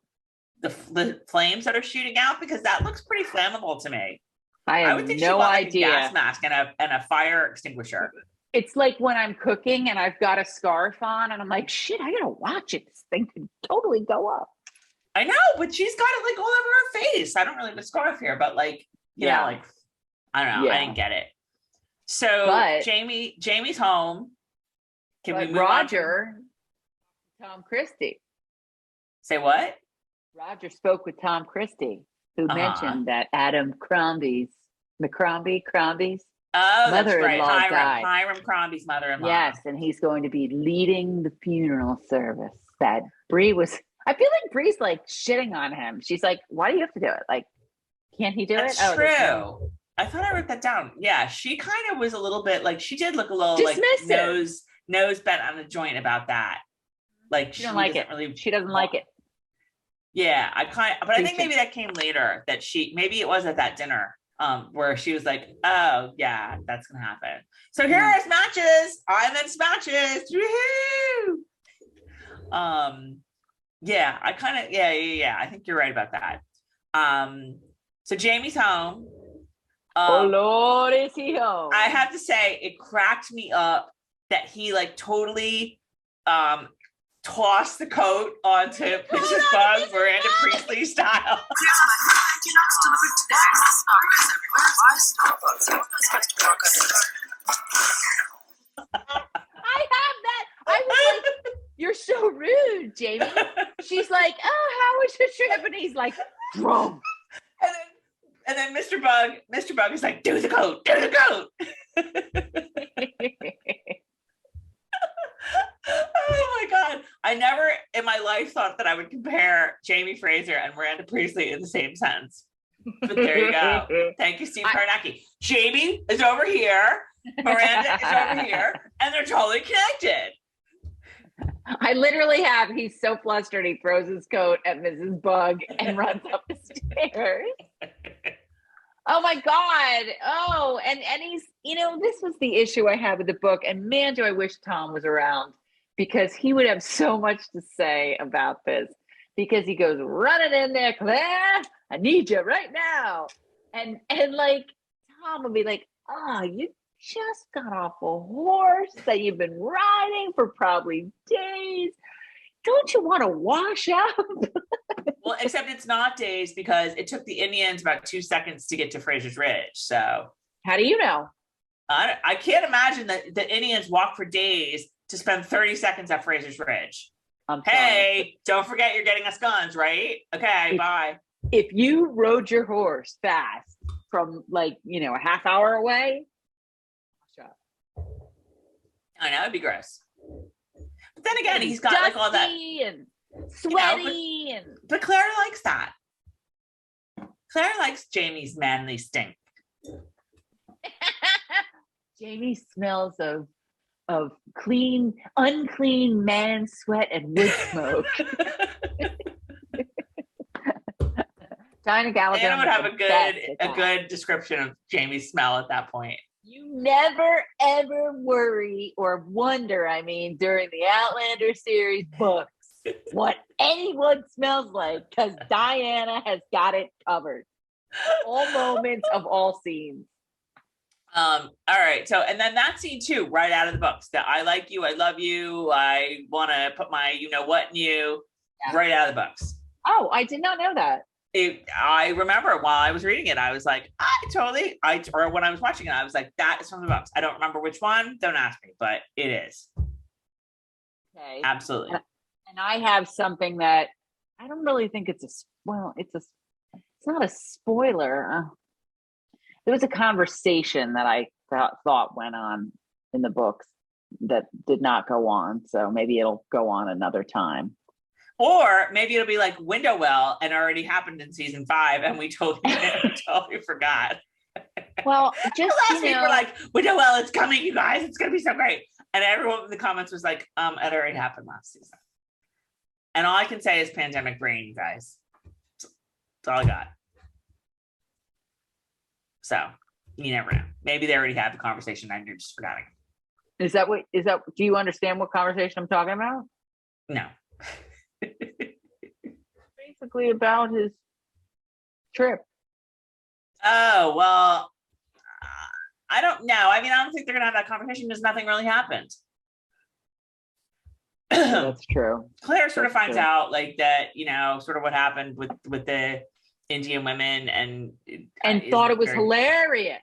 the flames that are shooting out? Because that looks pretty flammable to me. I would have think she no want like a idea. gas mask and a fire extinguisher. It's like when I'm cooking and I've got a scarf on and I'm like, shit, I gotta watch it. This thing could totally go up. I know, but she's got it like all over her face. I don't really have a scarf here, but like, you know, like, I don't know. Yeah. I didn't get it. So But- Jamie's home. Can we But move Roger, Tom Christie. Say what? Roger spoke with Tom Christie, who mentioned that Adam Crombie's Oh, that's right. mother-in-law died. Hiram Crombie's mother-in-law. Yes, and he's going to be leading the funeral service that Bree was. I feel like Bree's like shitting on him. She's like, why do you have to do it? Like, can't he do That's it? true. I thought I wrote that down. Yeah, she kind of was a little bit like, she did look a little Dismissive. like nose bent on the joint about that. Like She don't like it. Really, She doesn't like it. yeah, but I think maybe that came later, that maybe it was at that dinner where she was like, oh yeah, that's gonna happen. So here are matches. I'm in matches. Woohoo! Yeah, I kind of yeah. I think you're right about that. So Jamie's home. Oh Lord, is he home? I have to say, it cracked me up that he like totally tossed the coat onto Mrs. Bug, Miranda Priestley style. I have that. I was like, you're so rude, Jamie. She's like, oh, how was your trip? And he's like, bro. And then Mr. Bug is like, do the coat. Oh my God. I never in my life thought that I would compare Jamie Fraser and Miranda Priestley in the same sentence. But there you go. Thank you, Steve Karnacki. Jamie is over here. Miranda is over here. And they're totally connected. I literally have, he's so flustered, he throws his coat at Mrs. Bug and runs up the stairs. Oh my God. Oh, and he's, this was the issue I had with the book. And man, do I wish Tom was around, because he would have so much to say about this, because he goes running in there, Claire, I need you right now. And like, Tom would be like, oh, you just got off a horse that you've been riding for probably days. Don't you want to wash up? Well, except it's not days, because it took the Indians about 2 seconds to get to Fraser's Ridge. So how do you know? I can't imagine that the Indians walk for days to spend 30 seconds at Fraser's Ridge. Hey, don't forget you're getting us guns, right? Okay, bye. If you rode your horse fast from like, a half hour away, I know, it'd be gross. But then again, he's got like all that and sweaty, but Claire likes that. Claire likes Jamie's manly stink. Jamie smells of unclean man sweat and wood smoke. Diana Gabaldon. Anna would have a good description of Jamie's smell at that point. You never ever worry or wonder, during the Outlander series books, what anyone smells like, because Diana has got it covered. All moments of all scenes. All right. So, and then that scene too, right out of the books, that I like you, I love you, I want to put my what in you, right out of the books. Oh, I did not know that. I remember while I was reading it, I was like, or when I was watching it, I was like, that is from the books. I don't remember which one. Don't ask me, but it is. Okay. Absolutely. And I have something that I don't really think it's not a spoiler. There was a conversation that I thought went on in the books that did not go on. So maybe it'll go on another time. Or maybe it'll be like Window Well and already happened in season 5 and we totally forgot. Well, just last week we're like, Window Well, it's coming, you guys. It's gonna be so great. And everyone in the comments was like, it already happened last season. And all I can say is pandemic brain, you guys. That's all I got. So you never know. Maybe they already had the conversation and you're just forgetting. Do you understand what conversation I'm talking about? No. basically about his trip. Oh, well, I don't know. I mean, I don't think they're going to have that conversation because nothing really happened. That's true. Claire sort of That's finds true. out like that, you know, sort of what happened with the Indian women and thought it was very... hilarious.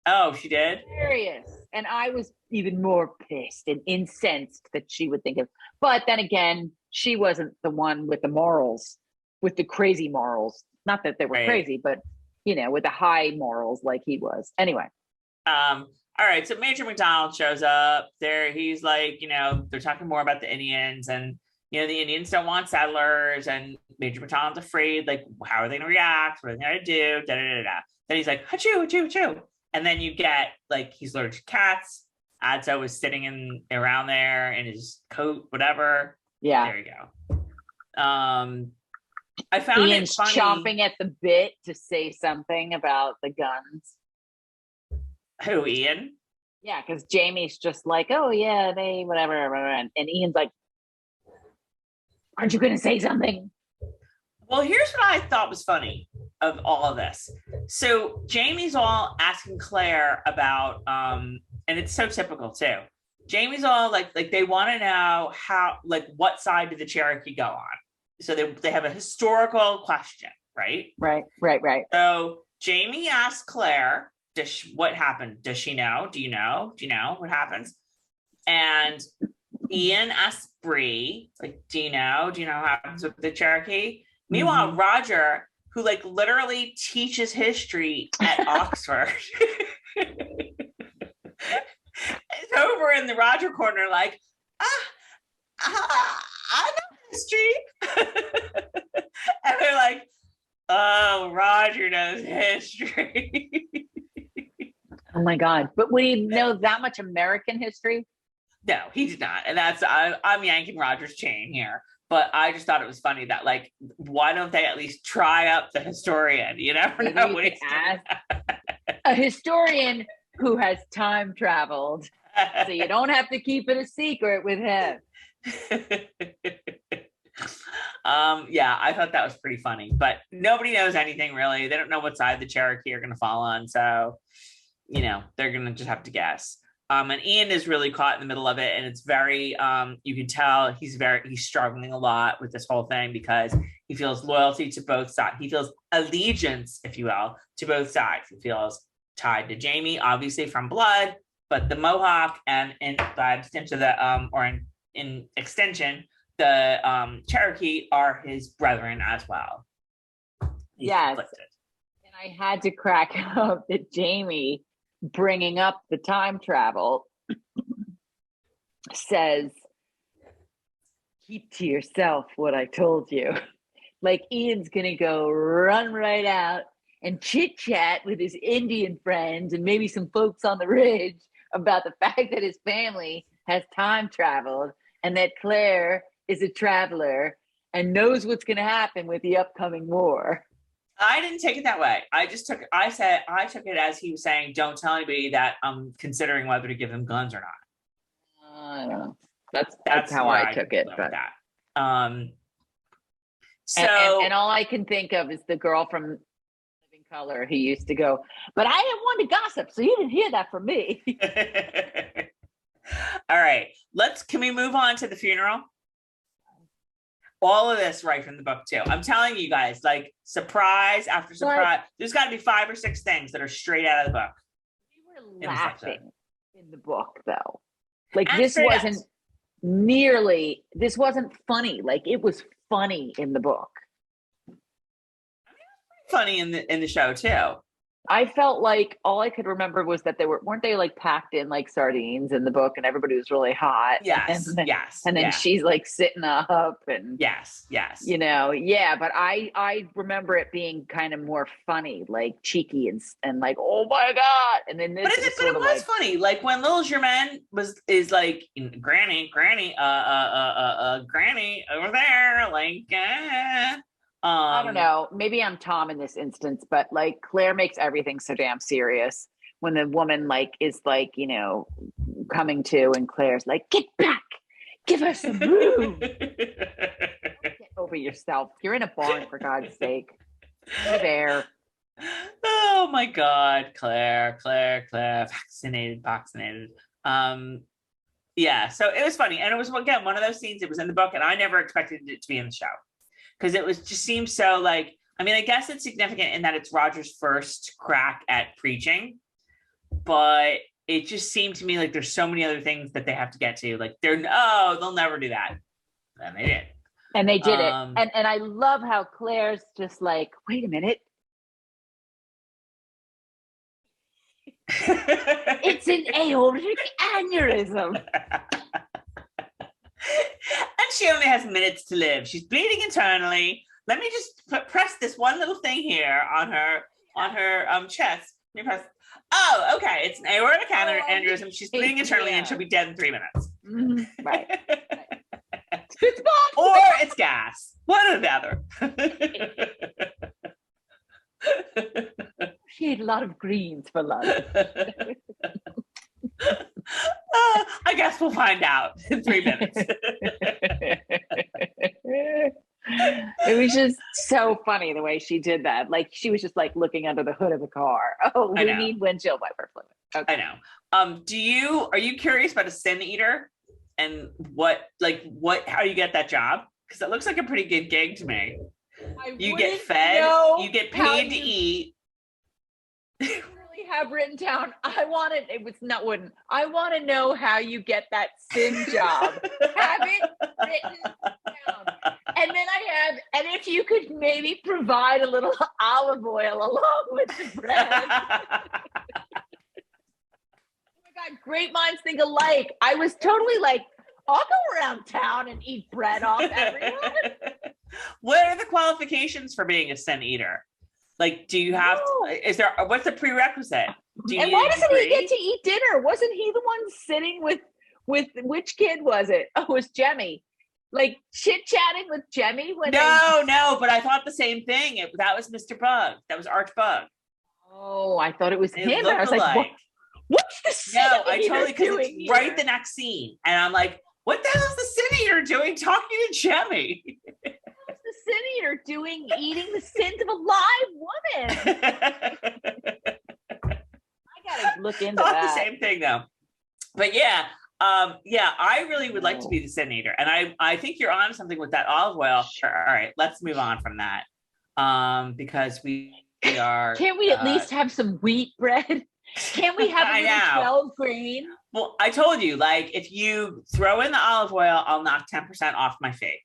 Oh, she did? Hilarious. And I was even more pissed and incensed that she would think of, but then again, she wasn't the one with the morals, with the crazy morals. Not that they were crazy, but you know, with the high morals like he was. Anyway. All right, so Major Mcdonald shows up there. He's like, you know, they're talking more about the Indians, and you know, the Indians don't want settlers, and Major McDonald's afraid, like, how are they gonna react? What are they gonna do? Da, da, da, da. Then he's like, achoo, achoo, achoo. And then you get like he's allergic to cats. Adso was sitting around there in his coat, whatever. Yeah. There you go. I found Ian's it funny. chomping at the bit to say something about the guns. Who, Ian? Yeah, because Jamie's just like, oh yeah, they whatever, and Ian's like, aren't you gonna say something? Well, here's what I thought was funny of all of this. So Jamie's all asking Claire about, and it's so typical too. Jamie's all like they want to know how, like, what side did the Cherokee go on? So they have a historical question, right? Right. So Jamie asks Claire, what happened? Does she know? Do you know? Do you know what happens? And Ian asks Bree, like, do you know? Do you know what happens with the Cherokee? Meanwhile, Roger, who like literally teaches history at Oxford, is over in the Roger corner, like, I know history. And they're like, oh, Roger knows history. Oh my God. But would he know that much American history? No, he did not. And that's, I'm yanking Roger's chain here. But I just thought it was funny that, like, why don't they at least try up the historian? You never know. Maybe ask a historian who has time traveled, so you don't have to keep it a secret with him. Yeah, I thought that was pretty funny, but nobody knows anything really. They don't know what side the Cherokee are going to fall on, so you know they're going to just have to guess. And Ian is really caught in the middle of it, and it's very you can tell he's struggling a lot with this whole thing because he feels loyalty to both sides. He feels allegiance, if you will, to both sides. He feels tied to Jamie, obviously from blood, but the Mohawk and in extension, the Cherokee are his brethren as well. He's conflicted. And I had to crack up that Jamie, bringing up the time travel, says, keep to yourself what I told you. Like Ian's gonna go run right out and chit chat with his Indian friends and maybe some folks on the ridge about the fact that his family has time traveled and that Claire is a traveler and knows what's going to happen with the upcoming war. I didn't take it that way. I took it as he was saying, don't tell anybody that I'm considering whether to give him guns or not. I don't know. That's how I took it. But that. And all I can think of is the girl from Living Color who used to go, but I didn't want to gossip, so you didn't hear that from me. All right, can we move on to the funeral? All of this right from the book too. I'm telling you guys, like surprise after surprise. There's got to be 5 or 6 things that are straight out of the book. We were laughing in the book though. Like this wasn't funny. Like it was funny in the book. I mean, it was funny in the show too. I felt like all I could remember was that weren't they like packed in like sardines in the book and everybody was really hot. Yes. And then she's like sitting up and yes. You know, yeah, but I remember it being kind of more funny, like cheeky and like, oh my God. And then this but it was funny. Like when Little Germain is like Granny Granny over there, like I don't know. Maybe I'm Tom in this instance, but like Claire makes everything so damn serious when the woman like is like, you know, coming to and Claire's like, get back, give her some room. Get over over yourself. You're in a barn, for God's sake. You're there. Oh my God, Claire, vaccinated. Yeah, so it was funny. And it was, again, one of those scenes, it was in the book, and I never expected it to be in the show. Because it was just seems so like, I mean, I guess it's significant in that it's Roger's first crack at preaching, but it just seemed to me like there's so many other things that they have to get to. Like they'll never do that. And they did. And they did it. And I love how Claire's just like, wait a minute. It's an aortic aneurysm. And she only has minutes to live. She's bleeding internally. Let me just press this one little thing here on her chest. Let me press. Oh, okay. It's an aortic aneurysm. She's bleeding internally, and she'll be dead in 3 minutes. Mm-hmm. Right. Or it's gas. One or the other. She ate a lot of greens for lunch. I guess we'll find out in 3 minutes. It was just so funny the way she did that. Like she was just like looking under the hood of a car. Oh, we need windshield wiper fluid. Okay. I know. Are you curious about a sin eater and how you get that job? Because it looks like a pretty good gig to me. You get fed, you get paid to eat. Really have written down. I want to know how you get that sin job. Have it written down. And then and if you could maybe provide a little olive oil along with the bread. Oh my God, great minds think alike. I was totally like, I'll go around town and eat bread off everyone. What are the qualifications for being a sin eater? Like, do you have what's the prerequisite? And why doesn't he get to eat dinner? Wasn't he the one sitting with which kid was it? Oh, it was Jemmy. Like chit-chatting with Jemmy when No, but I thought the same thing. That was Mr. Bug. That was Arch Bug. Oh, I thought it was him. I was like, what's the sin eater because it's right the next scene. And I'm like, what the hell is the sin eater doing talking to Jemmy? What's the sin eater doing eating the sins of a live woman? I gotta look into that. The same thing though. But yeah, I really would like to be the sin eater. And I think you're on something with that olive oil. Sure. All right, let's move on from that. Because we are. Can't we at least have some wheat bread? Can't we have a little 12 grain? Well, I told you, like, if you throw in the olive oil, I'll knock 10% off my fee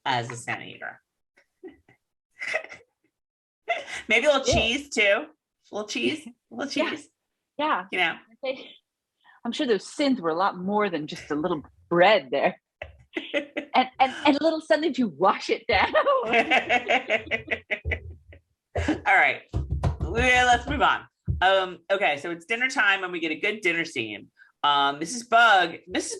as a sin eater. Maybe a little cheese too. A little cheese. Yeah. You know. I'm sure those sins were a lot more than just a little bread there. and a little something to wash it down. All right. Let's move on. Okay, so it's dinner time and we get a good dinner scene. Mrs.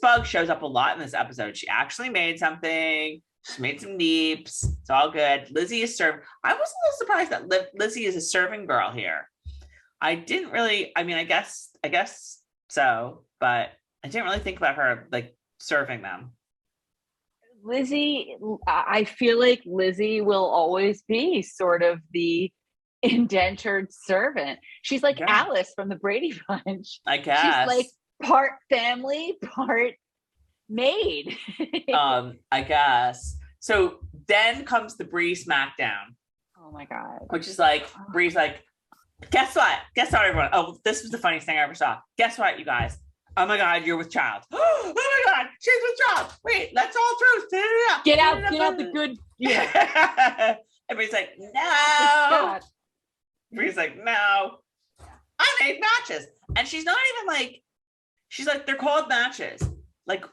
Bug shows up a lot in this episode. She actually made something. She made some neeps. It's all good. Lizzie is serving. I was a little surprised that Lizzie is a serving girl here. I guess so, but I didn't really think about her like serving them. Lizzie, I feel like Lizzie will always be sort of the indentured servant. She's like Alice from the Brady Bunch. I guess. She's like part family, part maid. I guess. So then comes the Brie Smackdown. Oh my God. Which is like, Bree's like, guess what, everyone? Oh, this was the funniest thing I ever saw. Guess what, you guys? Oh my God, you're with child. Oh my God, she's with child. Wait, that's all true. Get out the good. Yeah. Everybody's like, no. Bree's like, no. I made matches. And she's not even like, she's like, they're called matches. Like,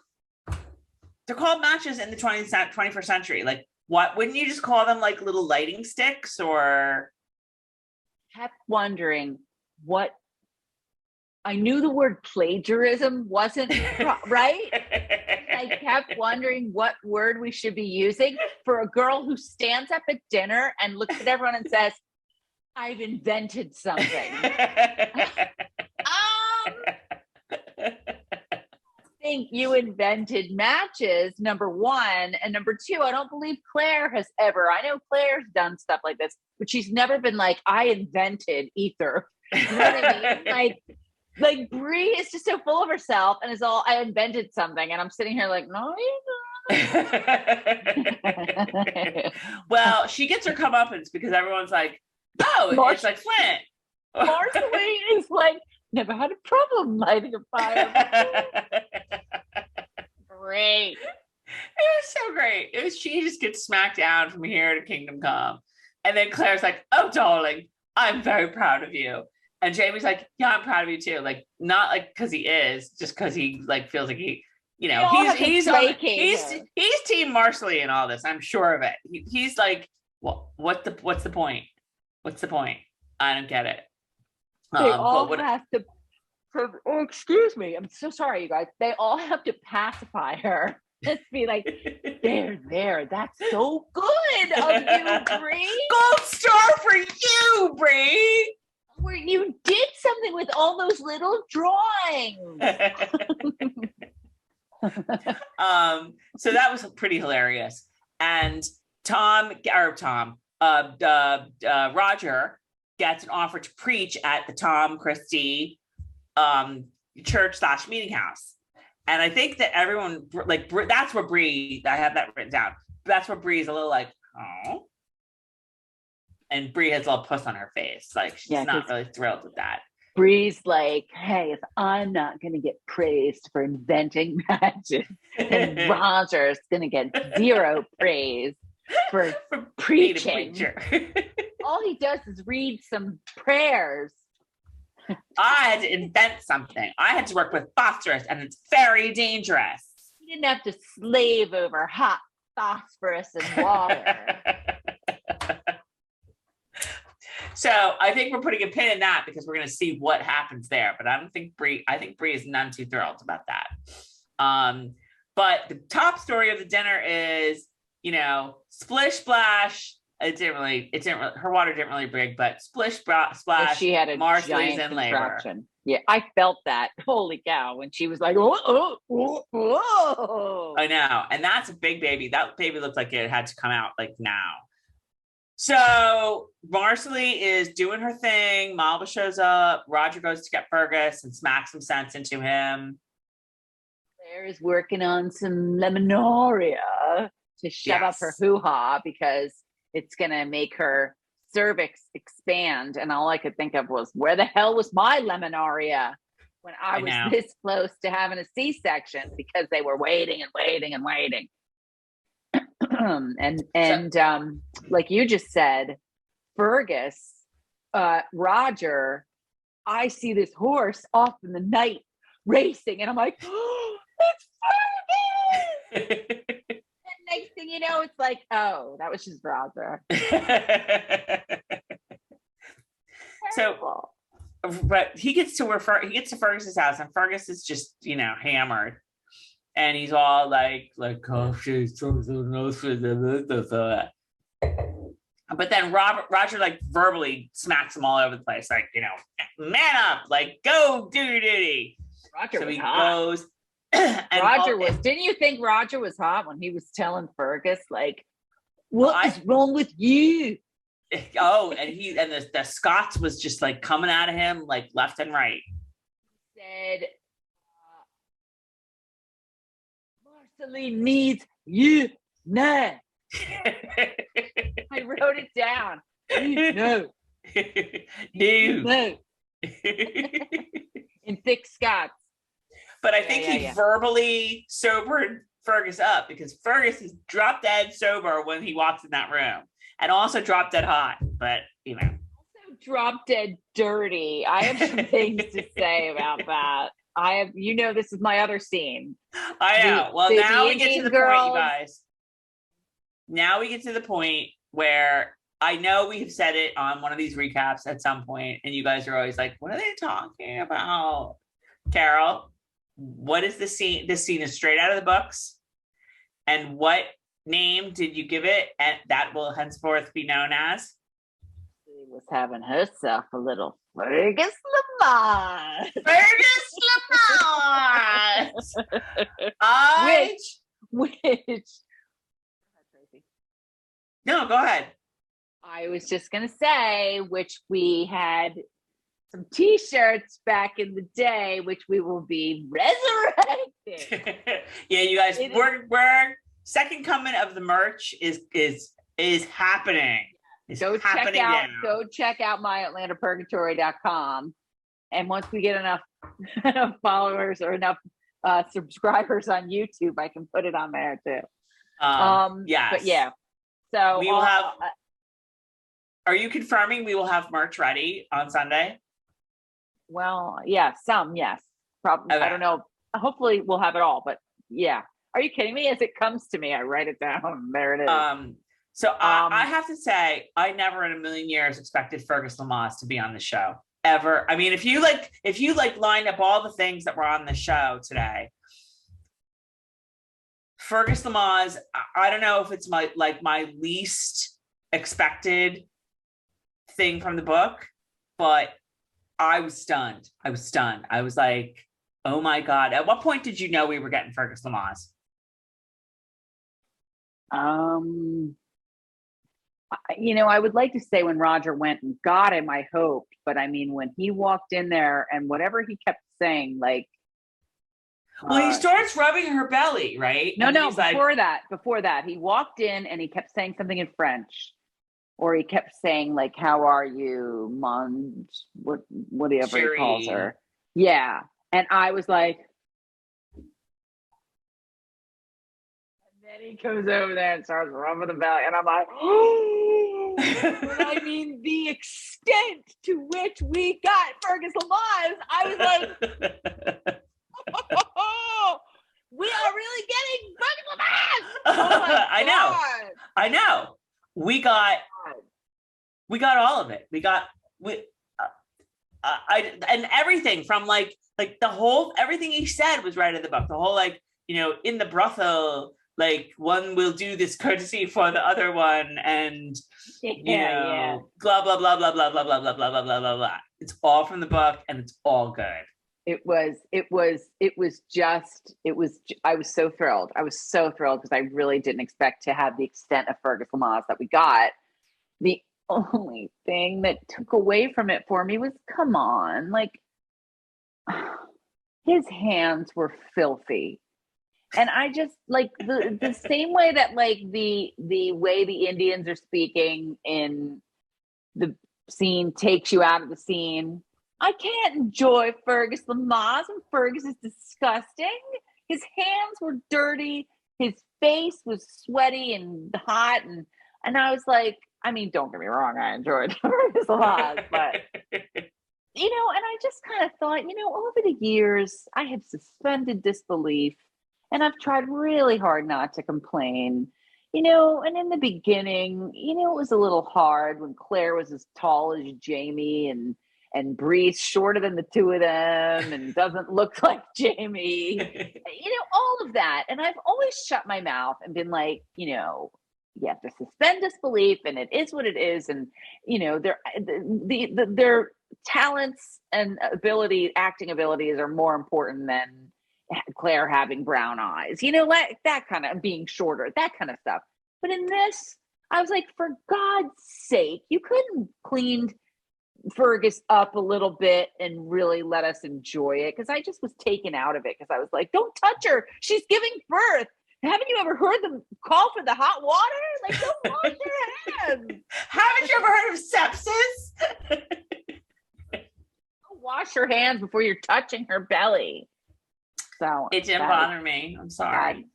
they're called matches in the 21st century. Like, what? Wouldn't you just call them like little lighting sticks or? Kept wondering what. I knew the word plagiarism wasn't right. I kept wondering what word we should be using for a girl who stands up at dinner and looks at everyone and says, I've invented something. think you invented matches, number one. And number two, I don't believe Claire has ever. I know Claire's done stuff like this, but she's never been like, I invented ether. You know what I mean? Like Brie is just so full of herself and is all, I invented something. And I'm sitting here like, no, you don't. Well, she gets her comeuppance because everyone's like, oh, it's like Flint. Marsali is like, never had a problem lighting a fire. Great. It was so great. She just gets smacked down from here to Kingdom Come. And then Claire's like, oh, darling, I'm very proud of you. And Jamie's like, yeah, I'm proud of you too. Like, not like because he is, just because he like feels like he, you know, he's Team Marsali in all this. I'm sure of it. He's like, well, what's the point? What's the point? I don't get it. They all have to. Oh, excuse me. I'm so sorry, you guys. They all have to pacify her. Just be like, there. That's so good of you, Bree. Gold star for you, Bree. Where you did something with all those little drawings. So that was pretty hilarious. And Roger gets an offer to preach at the Tom Christie church / meeting house. And I think that everyone, like, that's where Bree, I have that written down. That's where Bree's a little like, oh. And Bree has a little puss on her face. Like, she's not really thrilled with that. Bree's like, hey, if I'm not going to get praised for inventing magic, then Roger's going to get zero praise for preaching. All he does is read some prayers. I had to invent something. I had to work with phosphorus, and it's very dangerous. He didn't have to slave over hot phosphorus and water. So I think we're putting a pin in that because we're going to see what happens there. But I think Bree is none too thrilled about that. But the top story of the dinner is, you know, splish splash. Her water didn't really break, but splish splash. She had a Marsali's in labor. Yeah, I felt that. Holy cow! When she was like, whoa. I know, and that's a big baby. That baby looked like it had to come out like now. So Marsali is doing her thing. Malva shows up. Roger goes to get Fergus and smacks some sense into him. Claire is working on some lemonaria to shove up her hoo-ha because it's going to make her cervix expand. And all I could think of was, where the hell was my lemonaria when I was this close to having a C-section? Because they were waiting and waiting and waiting. and like you just said, Fergus, Roger, I see this horse off in the night racing, and I'm like, oh, it's Fergus! And next thing you know, it's like, oh, that was just Roger. So, but he gets to Fergus's house, and Fergus is just, you know, hammered. And he's all like, oh, she's so nice. But then Roger like verbally smacks him all over the place, like, you know, man up, like, go do your duty. Roger was hot. Goes. Didn't you think Roger was hot when he was telling Fergus, like, what is wrong with you? Oh, and the Scots was just like coming out of him like left and right. He said, Marsali needs you now. I wrote it down. No. In thick Scots. But I think he verbally sobered Fergus up, because Fergus is drop dead sober when he walks in that room, and also drop dead hot. But you know, also drop dead dirty. I have some things to say about that. This is my other scene. I know. Now we get to the point, you guys. Now we get to the point where I know we've said it on one of these recaps at some point, and you guys are always like, what are they talking about? Carol, what is the scene? This scene is straight out of the books. And what name did you give it? And that will henceforth be known as? She was having herself a little Fergus Lamaze. Fergus Lamaze. Which No, go ahead. I was just gonna say, which we had some t-shirts back in the day, which we will be resurrecting. Yeah, you guys, we're second coming of the merch is happening. Go check out myOutlanderPurgatory.com. And once we get enough followers or enough subscribers on YouTube, I can put it on there too. Yes. But yeah. So we will have are you confirming we will have merch ready on Sunday? Well, yeah, yes. Probably. Okay. I don't know. Hopefully we'll have it all, but yeah. Are you kidding me? As it comes to me, I write it down. There it is. I have to say, I never in a million years expected Fergus Lamaze to be on the show ever. I mean, if you lined up all the things that were on the show today, Fergus Lamaze, I don't know if it's my least expected thing from the book, but I was stunned. I was like, oh my God. At what point did you know we were getting Fergus Lamaze? I would like to say when Roger went and got him, I hoped, but I mean, when he walked in there and whatever he kept saying, like, well, he starts rubbing her belly, right? No, before that, he walked in and he kept saying something in French, or he kept saying like, "How are you, Mon?" Whatever Cherie. He calls her. Yeah, and I was like, and then he goes over there and starts rubbing the belly, and I'm like, oh! I mean, the extent to which we got Fergus Lamaze, I was like, oh, we are really getting Fergus Lamaze. Oh I know. We got all of it. And everything from like the whole, everything he said was right in the book. The whole, in the brothel, like, one will do this courtesy for the other one, and blah blah blah blah blah blah blah blah blah blah blah blah blah. It's all from the book, and it's all good. I was so thrilled. I was so thrilled because I really didn't expect to have the extent of Fergus Lamaze that we got. The only thing that took away from it for me was, come on, like, his hands were filthy. And I just like the same way that like the way the Indians are speaking in the scene takes you out of the scene. I can't enjoy Fergus Lamaze, and Fergus is disgusting. His hands were dirty. His face was sweaty and hot. And I was like, I mean, don't get me wrong, I enjoyed Fergus Lamaze, but, and I just kind of thought, over the years, I have suspended disbelief, and I've tried really hard not to complain, and in the beginning, it was a little hard when Claire was as tall as Jamie and Bree's shorter than the two of them and doesn't look like Jamie, all of that. And I've always shut my mouth and been like, you have to suspend disbelief, and it is what it is. And, their talents and acting abilities are more important than Claire having brown eyes, like that kind of being shorter, that kind of stuff. But in this, I was like, for God's sake, you couldn't cleaned Fergus up a little bit and really let us enjoy it, because I just was taken out of it, because I was like, don't touch her, she's giving birth. Haven't you ever heard them call for the hot water? Like, don't wash your hands. Haven't you ever heard of sepsis? Don't wash your hands before you're touching her belly. So it didn't bother me. I'm sorry.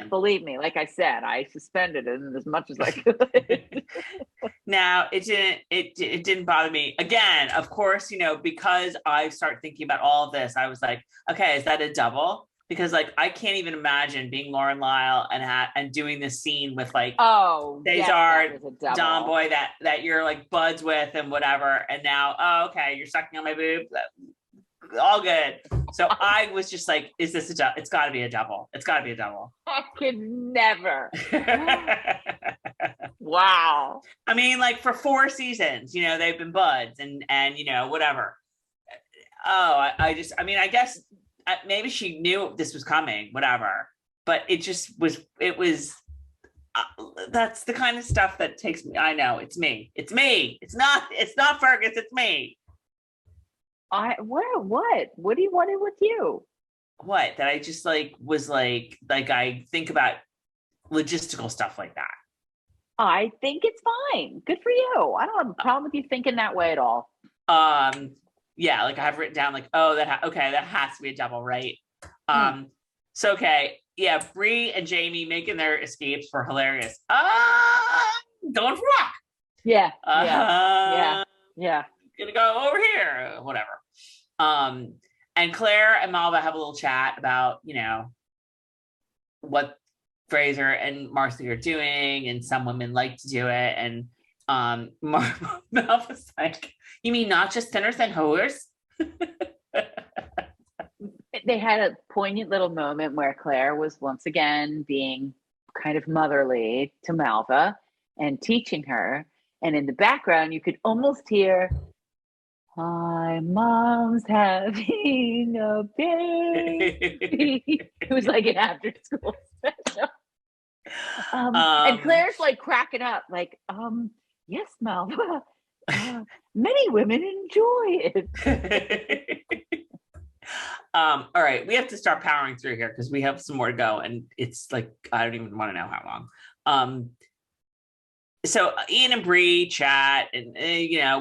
Believe me, like I said, I suspended it as much as I could. Now, it didn't bother me. Again, of course, because I start thinking about all of this, I was like, okay, is that a double? Because like, I can't even imagine being Lauren Lyle and doing this scene with like, Cesar, Don Boy that you're like buds with and whatever. And now, okay, you're sucking on my boob. All good. So I was just like, is this it's got to be a double. It's got to be a double. I could never. Wow. I mean, like for 4 seasons, they've been buds and whatever. Oh, I guess maybe she knew this was coming, whatever. But it was that's the kind of stuff that takes me. I know it's me. It's not Fergus. It's me. What do you want it with you? What? That I just was I think about logistical stuff like that. I think it's fine. Good for you. I don't have a problem with you thinking that way at all. Yeah, I have written down that has to be a double, right? So okay, yeah, Bree and Jamie making their escapes were hilarious. Going for a walk. Yeah. Gonna go over here, whatever. And Claire and Malva have a little chat about, what Fraser and Marcy are doing, and some women like to do it. And Malva's like, you mean not just sinners and hoers? They had a poignant little moment where Claire was once again being kind of motherly to Malva and teaching her. And in the background, you could almost hear, my mom's having a baby. It was like an after school special. And Claire's cracking up, yes, Malva, many women enjoy it. All right, we have to start powering through here because we have some more to go, and it's I don't even want to know how long. So Ian and Bree chat, and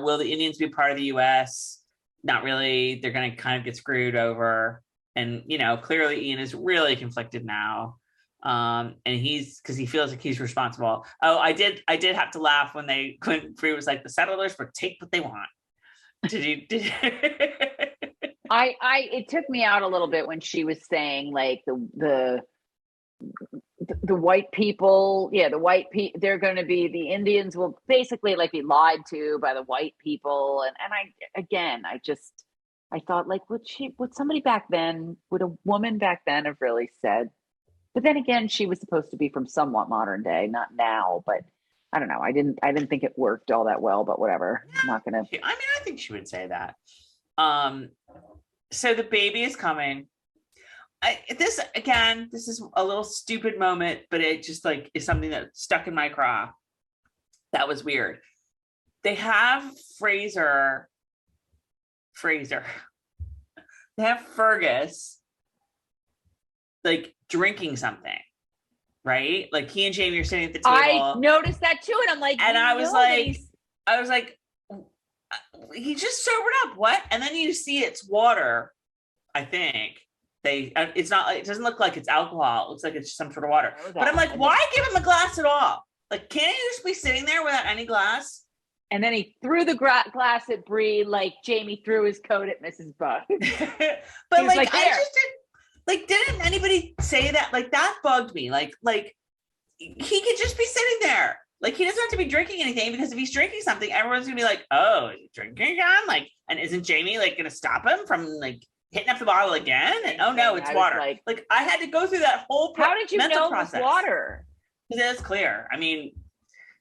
will the Indians be part of the U.S.? Not really. They're going to kind of get screwed over, and clearly Ian is really conflicted now, and because he feels like he's responsible. Oh, I did have to laugh when Bree was like, the settlers would take what they want. Did you? It took me out a little bit when she was saying the white people, they're going to be, the Indians will basically be lied to by the white people. And I thought would somebody back then, would a woman back then have really said, but then again, she was supposed to be from somewhat modern day, not now, but I don't know. I didn't think it worked all that well, but whatever. I'm not going to. I think she would say that. So the baby is coming. This is a little stupid moment, but it just is something that stuck in my craw. That was weird. They have Fraser. They have Fergus drinking something, right? He and Jamie are sitting at the table. I noticed that too, and I'm like, and I was like, he just sobered up. What? And then you see it's water. I think it's not. It doesn't look like it's alcohol. It looks like it's some sort of water. But I'm like, why give him a glass at all? Can't he just be sitting there without any glass? And then he threw the glass at Bree, like Jamie threw his coat at Mrs. Buck. But I just didn't anybody say that? That bugged me. He could just be sitting there. He doesn't have to be drinking anything, because if he's drinking something, everyone's gonna be like, oh, is he drinking again? And isn't Jamie gonna stop him from hitting up the bottle again? And oh no, it's water. I had to go through that whole how did you know it was water? Because it's clear. I mean,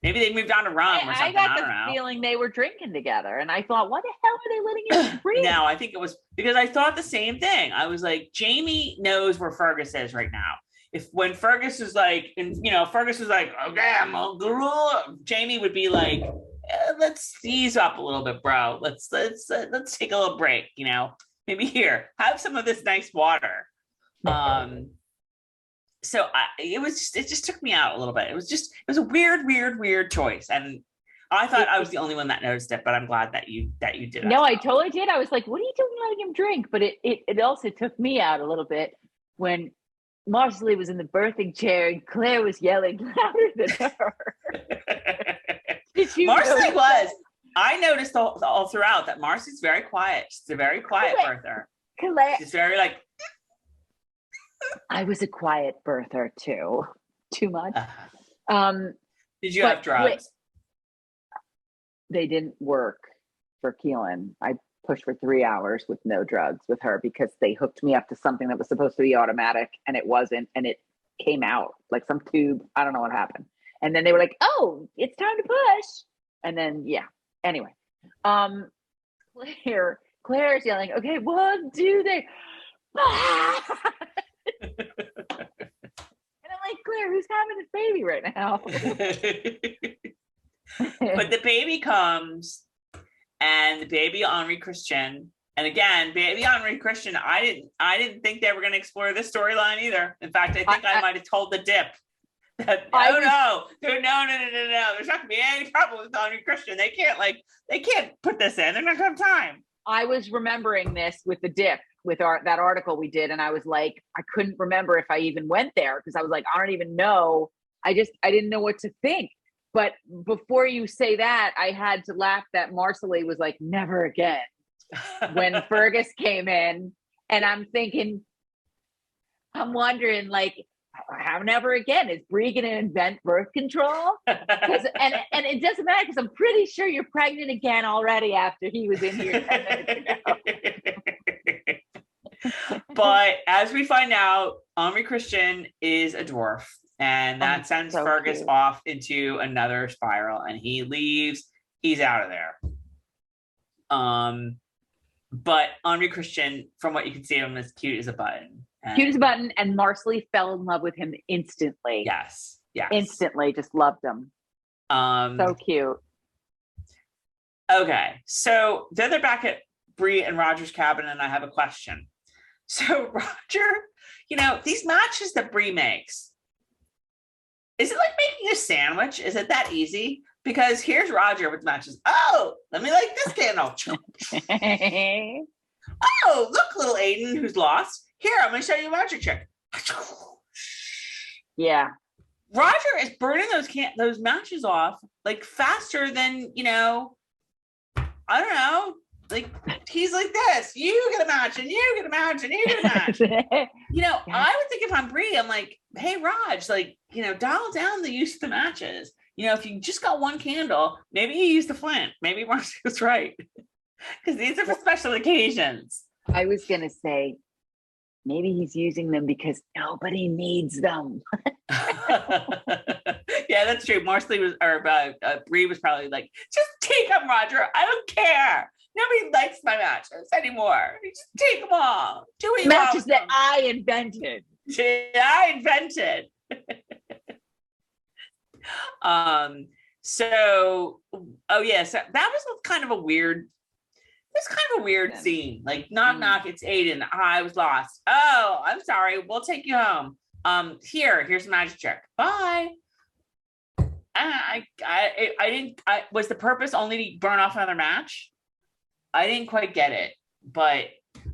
maybe they moved on to rum or something. I got the feeling they were drinking together, and I thought, what the hell are they letting him drink? No, I think it was because I thought the same thing. I was like, Jamie knows where Fergus is right now. When Fergus is Fergus was like, okay, I'm a girl, Jamie would be like, let's ease up a little bit, bro. Let's take a little break. Maybe here, have some of this nice water. So it just took me out a little bit. It was a weird choice, and I thought I was the only one that noticed it. But I'm glad that you did. No, I totally did. I was like, what are you doing letting him drink? But it also took me out a little bit when Marsali was in the birthing chair and Claire was yelling louder than her. Marsali was. I noticed all throughout that Marcy's very quiet. She's a very quiet birther. Claire. She's very I was a quiet birther too. Too much. Did you have drugs? They didn't work for Keelan. I pushed for 3 hours with no drugs with her because they hooked me up to something that was supposed to be automatic and it wasn't, and it came out like some tube. I don't know what happened. And then they were like, oh, it's time to push. And then, yeah. Anyway, Claire's yelling, okay, 1, 2, 3. And I'm like, Claire, who's having this baby right now? But the baby comes, and the baby Henri-Christian, and again, baby Henri-Christian, I didn't think they were going to explore this storyline either. In fact, I think I might have told the dip that no, there's not going to be any problem with Henri-Christian. They can't put this in. They're not going to have time. I was remembering this with the dip, with that article we did, and I was like, I couldn't remember if I even went there, because I was like, I don't even know. I didn't know what to think. But before you say that, I had to laugh that Marsali was like, never again, when Fergus came in. And I'm wondering, like, how never again? Is Bree going to invent birth control? And it doesn't matter, because I'm pretty sure you're pregnant again already after he was in here 10 minutes ago. But as we find out, Henri-Christian is a dwarf, and that sends so Fergus cute. off into another spiral, and he leaves. He's out of there. But Henri-Christian, from what you can see of him, is cute as a button. Cute as a button, and Marsali fell in love with him instantly. Yes. Instantly, just loved him. So cute. Okay, so then they're back at Bree and Roger's cabin, and I have a question. So Roger, these matches that Bree makes, is it like making a sandwich? Is it that easy? Because here's Roger with matches. Oh, let me light this candle. Oh, look, little Aiden, who's lost. Here, I'm going to show you a magic trick. Yeah. Roger is burning those matches off like faster than, I don't know. Like, he's like this. You get a match, and you get a match, and you get a match. I would think if I'm Bree, I'm like, hey, Raj, like, dial down the use of the matches. If you just got one candle, maybe you use the flint. Maybe Marcy was right. Because these are for special occasions. I was going to say, maybe he's using them because nobody needs them. Yeah, that's true. Bree was probably like, just take them, Roger. I don't care. Nobody likes my matches anymore. Just take them all. Do what you want. Matches that I invented. I invented. So that was kind of a weird scene. Like, knock, it's Aiden. I was lost. Oh, I'm sorry. We'll take you home. Here's a magic trick. Bye. Was the purpose only to burn off another match? I didn't quite get it, but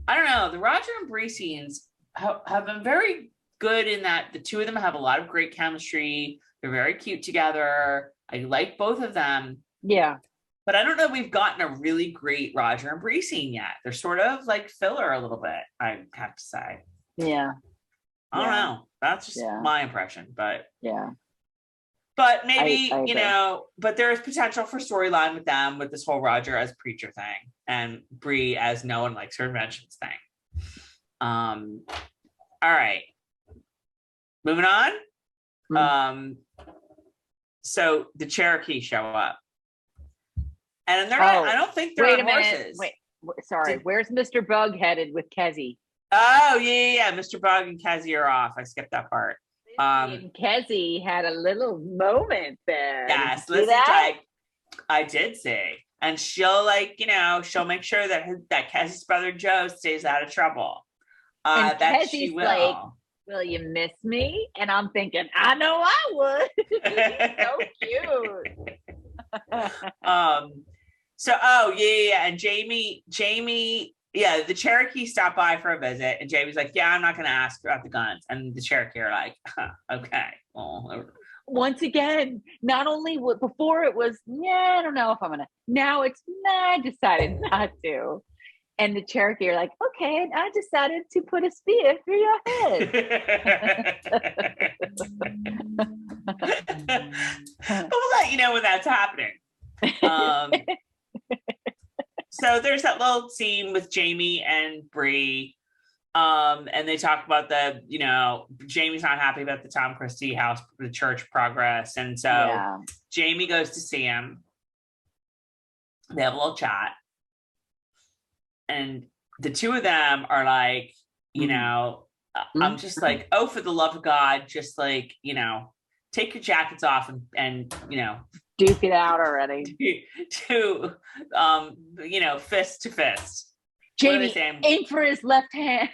I don't know. The Roger and Bree scenes have been very good in that the two of them have a lot of great chemistry. They're very cute together. I like both of them. Yeah. But I don't know if we've gotten a really great Roger and Bree scene yet. They're sort of like filler a little bit, I have to say. Yeah. I don't know. That's just my impression, but yeah. But maybe, I but there's potential for storyline with them, with this whole Roger as preacher thing and Bree as no one likes her inventions thing. All right. Moving on. Mm. So the Cherokee show up. And they're not, I don't think they're on horses. Wait, sorry. Where's Mr. Bug headed with Kezi? Oh, yeah. Mr. Bug and Kezi are off. I skipped that part. And Kezi had a little moment there. Yes, listen, I did see. And she'll she'll make sure that Kezi's brother Joe stays out of trouble. And that Kezi's she will. Like, will you miss me? And I'm thinking, I know I would. So cute. And Jamie, the Cherokee stopped by for a visit, and Jamie's like, yeah, I'm not going to ask about the guns. And the Cherokee are like, okay. Well, once again, not only before it was, I don't know if I'm going to, now it's, I decided not to. And the Cherokee are like, okay, I decided to put a spear through your head. We'll let you know when that's happening. So there's that little scene with Jamie and Bree. And they talk about Jamie's not happy about the Tom Christie house, the church progress. And so Jamie goes to see him. They have a little chat. And the two of them are like, I'm just like, oh, for the love of God, just like, take your jackets off and duke it out already. to fist to fist. Jamie, aim for his left hand.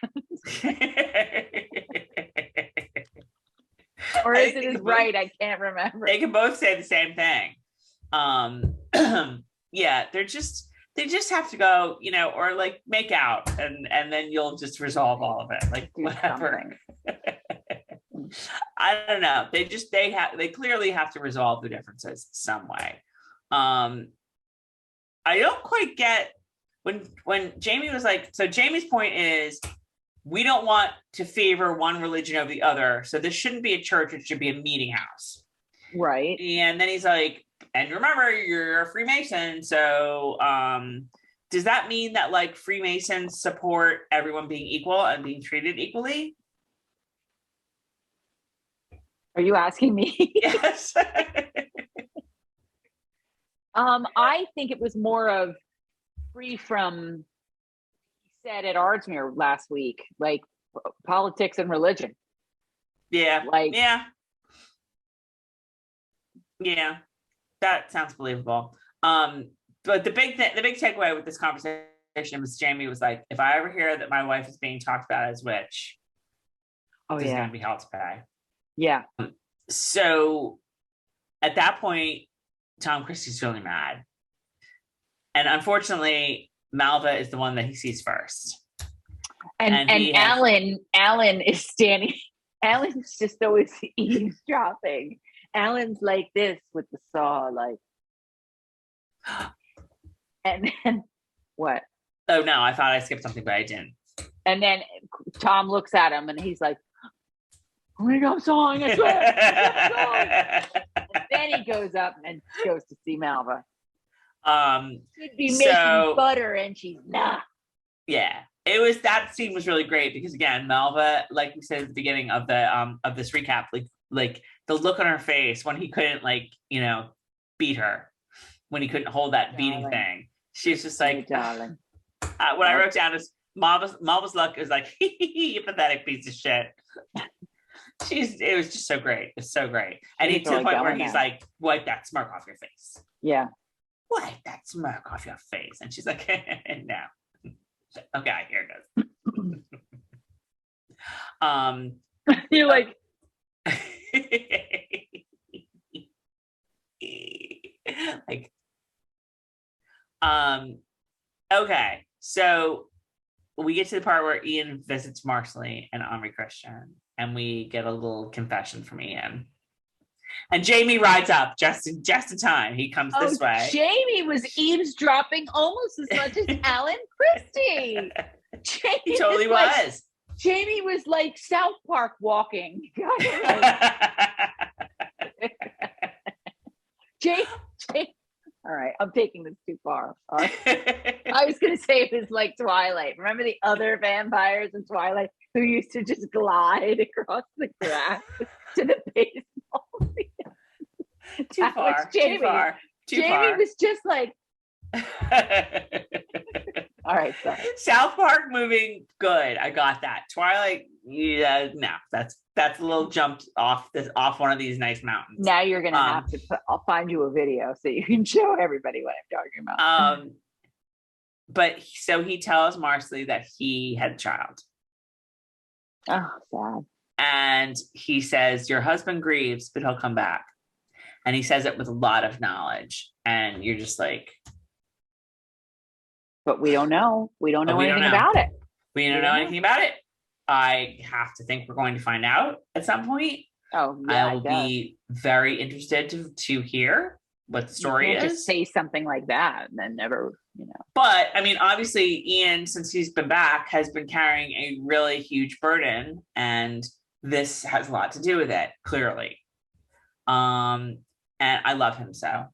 Or is it his right? I can't remember. They can both say the same thing. Yeah, they just have to go, or like make out and then you'll just resolve all of it. Like whatever. I don't know. They clearly have to resolve the differences some way. I don't quite get when Jamie was like, so Jamie's point is we don't want to favor one religion over the other. So this shouldn't be a church, it should be a meeting house. Right. And then he's like, and remember, you're a Freemason. So does that mean that like Freemasons support everyone being equal and being treated equally? Are you asking me? Yes. I think it was more of free from, he said at Ardsmere last week, like politics and religion. Yeah. Like, yeah. That sounds believable. But the big takeaway with this conversation was Jamie was like, if I ever hear that my wife is being talked about as witch, there's going to be hell to pay. Yeah. So at that point, Tom Christie's really mad. And unfortunately, Malva is the one that he sees first. And Alan is standing. Alan's just always eavesdropping. Alan's like this with the saw, like. And then what? Oh no, I thought I skipped something, but I didn't. And then Tom looks at him and he's like, "We got song, I swear." And then he goes up and goes to see Malva. Should be making butter, and she's not. Yeah, that scene was really great because again, Malva, like we said at the beginning of this recap, like the look on her face when he couldn't beat her, when he couldn't hold that beating thing. She's just like, darling. What I wrote down is Malva's look is like, you pathetic piece of shit. It was just so great. It's so great. And to the point where he's like, wipe that smirk off your face. Yeah. Wipe that smirk off your face. And she's like, no. Okay, here it goes. You're like, okay, so we get to the part where Ian visits Marsali and Henri-Christian, and we get a little confession from Ian. And Jamie rides up just in time. He comes this way. Jamie was eavesdropping almost as much as Alan Christie. He totally was. Jamie was like South Park walking. Jamie. All right, I'm taking this too far. Right. I was going to say it was like Twilight. Remember the other vampires in Twilight who used to just glide across the grass to the baseball field? Too far. Jamie was just like. All right, sorry. South Park moving good. I got that. Twilight, yeah, no, that's a little jumped off one of these nice mountains. Now you're gonna have to I'll find you a video so you can show everybody what I'm talking about. But so he tells Marsali that he had a child. Oh, sad. And he says, your husband grieves, but he'll come back. And he says it with a lot of knowledge. And you're just like, but we don't know. We don't know anything about it. We don't know anything about it. I have to think we're going to find out at some point. Oh, yeah. I will be very interested to hear what the story is. Just say something like that and then never, But I mean, obviously, Ian, since he's been back, has been carrying a really huge burden, and this has a lot to do with it, clearly. And I love him so.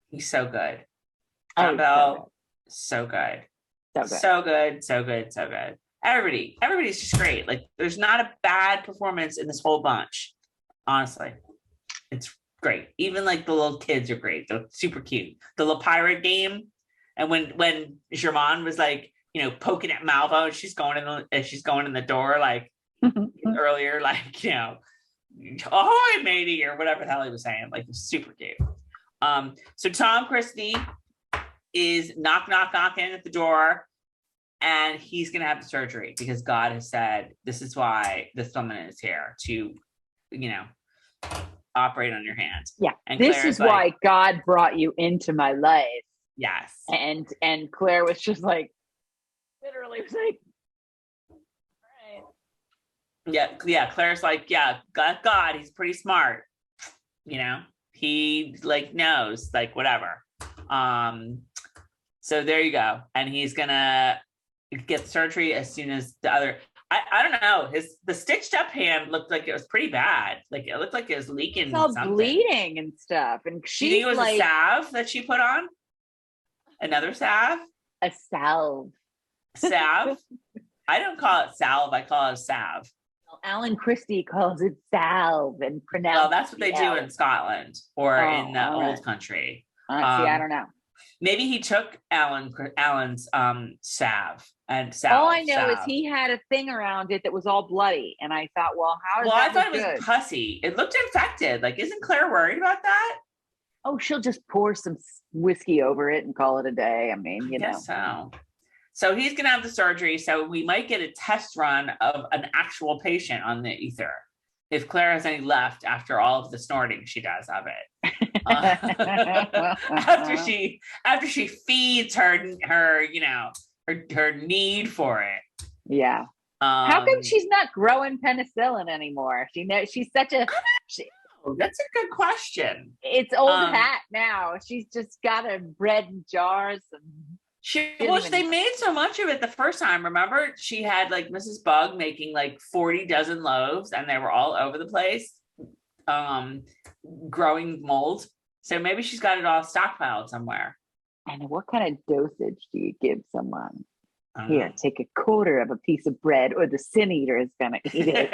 He's so good. Campbell, so good. So good. everybody's just great. Like there's not a bad performance in this whole bunch. Honestly, it's great. Even like the little kids are great. They're super cute. The little pirate game, and when Germain was like, you know, poking at Malva, and she's going in the door like earlier, like, you know, ahoy matey or whatever the hell he was saying. Like it's super cute. So Tom Christie is knocking at the door, and he's gonna have the surgery because God has said this is why this woman is here to, you know, operate on your hands. Yeah, and this Claire's is why God brought you into my life. Yes, and Claire was just like, literally was like, all right. Yeah. Claire's like, yeah, God, he's pretty smart. You know, he like knows, like whatever. So there you go, and he's gonna get surgery as soon as the other. I don't know. The stitched up hand looked like it was pretty bad. Like it looked like it was leaking. It's all something. Bleeding and stuff. And she think it was like, a salve that she put on. Another salve. A salve. Salve. I don't call it salve. I call it a salve. Well, Alan Christie calls it salve and pronounce. Well, that's what they do in Scotland or in the old country. See, I don't know. Maybe he took Alan's salve and salve. All I know is he had a thing around it that was all bloody, and I thought, well, how? Well, I thought it was pussy. It looked infected. Like, isn't Claire worried about that? Oh, she'll just pour some whiskey over it and call it a day. I mean, you know. So he's gonna have the surgery. So we might get a test run of an actual patient on the ether, if Claire has any left after all of the snorting she does of it. After she feeds her you know, her need for it. Yeah. How come she's not growing penicillin anymore? She's such a. That's a good question. It's old hat now. She's just got a bread in jars. They made so much of it the first time. Remember, she had like Mrs. Bug making like 40 dozen loaves, and they were all over the place, growing mold. So maybe she's got it all stockpiled somewhere. And what kind of dosage do you give someone? Here, take a quarter of a piece of bread, or the sin eater is going to eat it.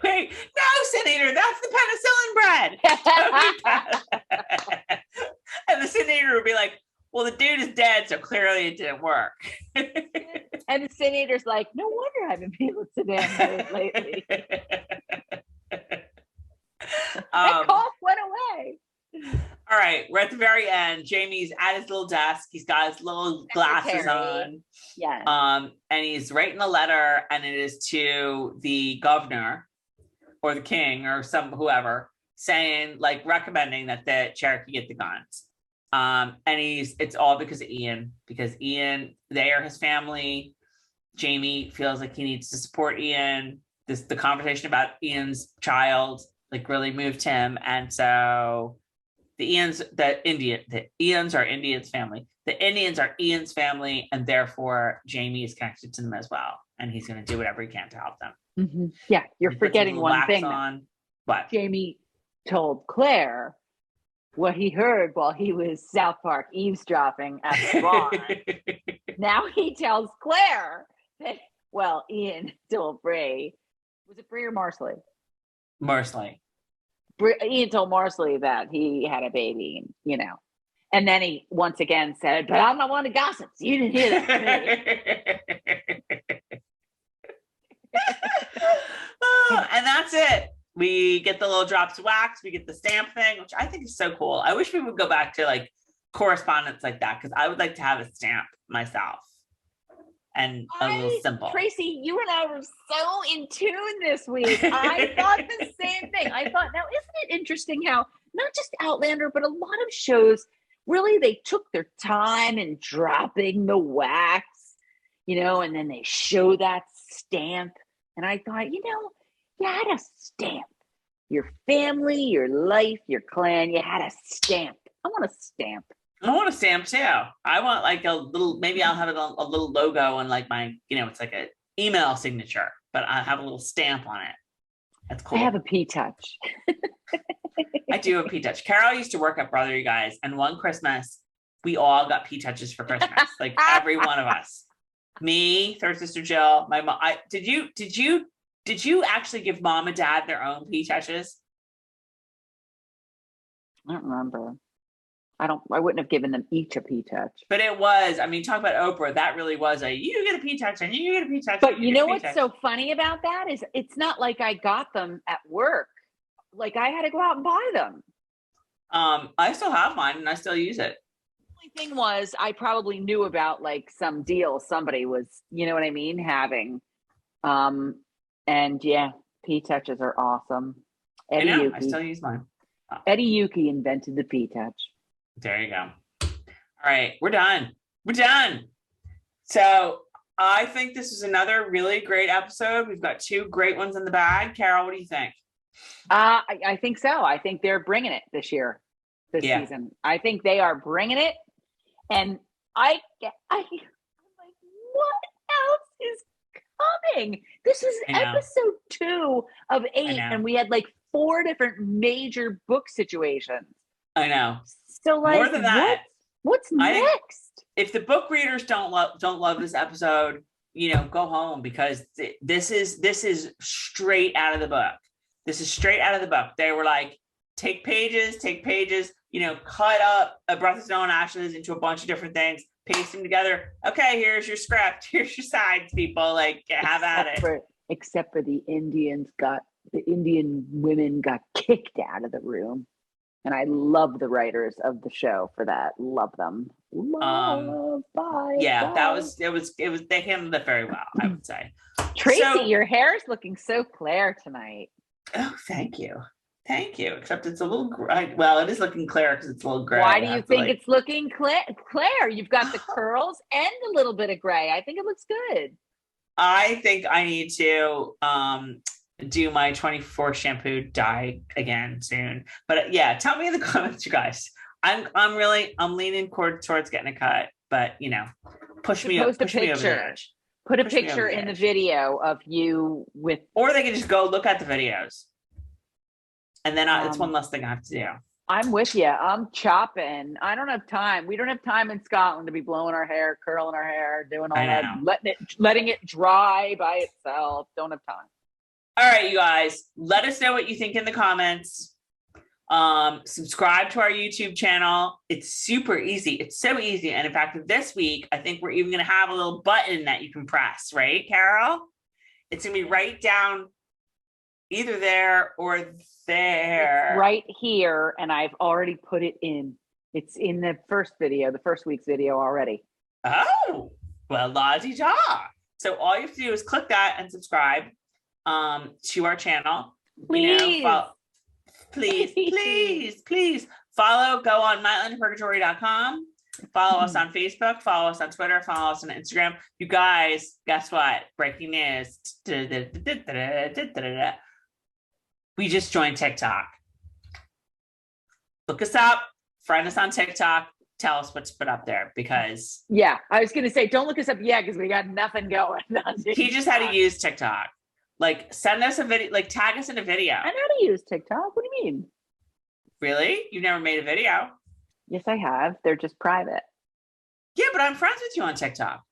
Wait, no, Sin Eater, that's the penicillin bread. And the Sin Eater would be like, well, the dude is dead, so clearly it didn't work. And the Sin Eater's like, no wonder I haven't been able to sit down lately. That cough went away. All right, we're at the very end. Jamie's at his little desk. He's got his little glasses on. Yeah. And he's writing a letter, and it is to the governor or the king or whoever, saying, like, recommending that the Cherokee get the guns. And it's all because of Ian, they are his family. Jamie feels like he needs to support Ian. The conversation about Ian's child, like, really moved him. And so the Ians are Indian's family. The Indians are Ian's family, and therefore Jamie is connected to them as well. And he's going to do whatever he can to help them. Mm-hmm. Yeah, you're forgetting one thing. What? Jamie told Claire what he heard while he was South Park eavesdropping at the bar. Now he tells Claire that, well, Ian told Bree. Was it Bree or Marsali? Marsali. Ian told Marsali that he had a baby, you know. And then he once again said, but I'm not one of gossips. You didn't hear that from me. And that's it. We get the little drops of wax. We get the stamp thing, which I think is so cool. I wish we would go back to like correspondence like that, because I would like to have a stamp myself. And a little symbol. Tracey, you and I were so in tune this week. I thought the same thing. I thought, now, isn't it interesting how not just Outlander, but a lot of shows, really, they took their time in dropping the wax, you know, and then they show that stamp. And I thought, you know, you had a stamp. Your family, your life, your clan, you had a stamp. I want a stamp. I want a stamp too. I want like a little, maybe I'll have it on a little logo and like my, you know, it's like an email signature, but I have a little stamp on it. That's cool. I have a P-Touch. I do have a P-Touch. Carol used to work at Brother, you guys, and one Christmas, we all got P-Touches for Christmas. Like every one of us. Me, third sister Jill, my mom. Did you actually give mom and dad their own pee touches? I don't remember. I wouldn't have given them each a pee touch. But it was, I mean, talk about Oprah. That really was you get a pee touch and you get a pee touch. But you know what's so funny about that is it's not like I got them at work. Like I had to go out and buy them. I still have mine and I still use it. The only thing was I probably knew about like some deal somebody was, you know what I mean, having. And yeah, pee touches are awesome. Eddie I know, Yuki. I still use mine. Eddie Yuki invented the pee touch. There you go. All right, we're done. We're done. So I think this is another really great episode. We've got 2 great ones in the bag. Carol, what do you think? I think so. I think they're bringing it this season. I think they are bringing it. And I'm like, what else is coming? This is episode 2 of 8, and we had like 4 different major book situations. I know. So like, more than that, what's next? If the book readers don't love this episode, go home, because this is straight out of the book. This is straight out of the book. They were like, take pages, cut up A Breath of Snow and Ashes into a bunch of different things, paste them together. Okay, here's your script. Here's your sides, people. Like, have at it. Except for the Indian women got kicked out of the room. And I love the writers of the show for that. Love them. Bye. Yeah, bye. It was they handled it very well, I would say. Tracey, your hair is looking so clear tonight. Oh, thank you. Except it's a little gray. Well, it is looking clear because it's a little gray. Why do you think it's looking clear? You've got the curls and a little bit of gray. I think it looks good. I think I need to do my 24 shampoo dye again soon. But yeah, tell me in the comments, you guys. I'm leaning towards getting a cut, but push me over the edge. Put a picture in the video of you with, or they can just go look at the videos, and then it's one less thing I have to do. I'm with you. I'm chopping. I don't have time. We don't have time in Scotland to be blowing our hair, curling our hair, doing all that, letting it dry by itself. Don't have time. All right, you guys, let us know what you think in the comments. Subscribe to our YouTube channel. It's super easy. It's so easy. And in fact, this week, I think we're even going to have a little button that you can press, right, Carol? It's going to be right down either there or there. It's right here. And I've already put it in. It's in the first week's video already. Oh, well, la-di-da. So all you have to do is click that and subscribe to our channel. Please. Please follow. Go on mylandpurgatory.com. Follow us on Facebook. Follow us on Twitter. Follow us on Instagram. You guys, guess what? Breaking news. We just joined TikTok. Look us up. Friend us on TikTok. Tell us what to put up there, because I was gonna say, don't look us up yet because we got nothing going on TikTok. He just had to use TikTok. Like, send us a video, like tag us in a video. I know how to use TikTok. What do you mean? Really? You've never made a video? Yes, I have. They're just private. Yeah, but I'm friends with you on TikTok.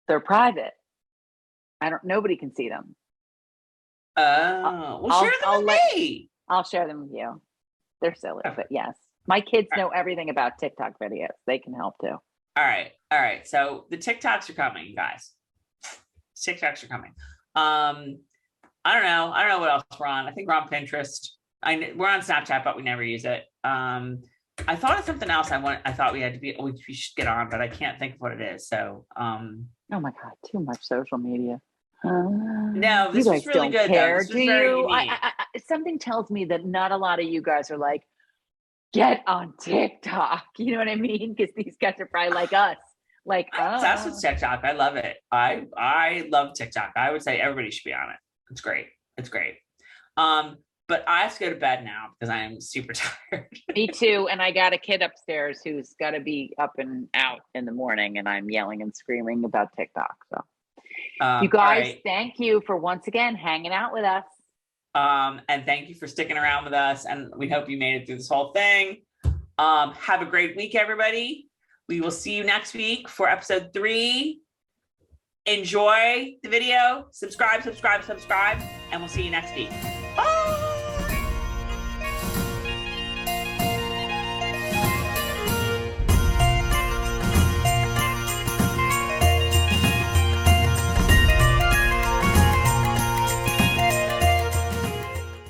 They're private. Nobody can see them. Oh, well, share them with me. I'll share them with you. They're silly, but yes. My kids know everything about TikTok videos. They can help too. All right. So the TikToks are coming, you guys. TikToks are coming. I don't know what else we're on. I think we're on Pinterest. We're on Snapchat, but we never use it. I thought of something else I thought we should get on, but I can't think of what it is. So, oh my God, too much social media. No, this was really good. Care, do you? Something tells me that not a lot of you guys are like, get on TikTok. You know what I mean? Because these guys are probably like us. Like, that's what's TikTok. I love it. I love TikTok. I would say everybody should be on it. It's great. But I have to go to bed now because I am super tired. Me too. And I got a kid upstairs who's got to be up and out in the morning, and I'm yelling and screaming about TikTok. So you guys, thank you for once again hanging out with us. And thank you for sticking around with us. And we hope you made it through this whole thing. Have a great week, everybody. We will see you next week for episode 3 Enjoy the video. Subscribe, and we'll see you next week.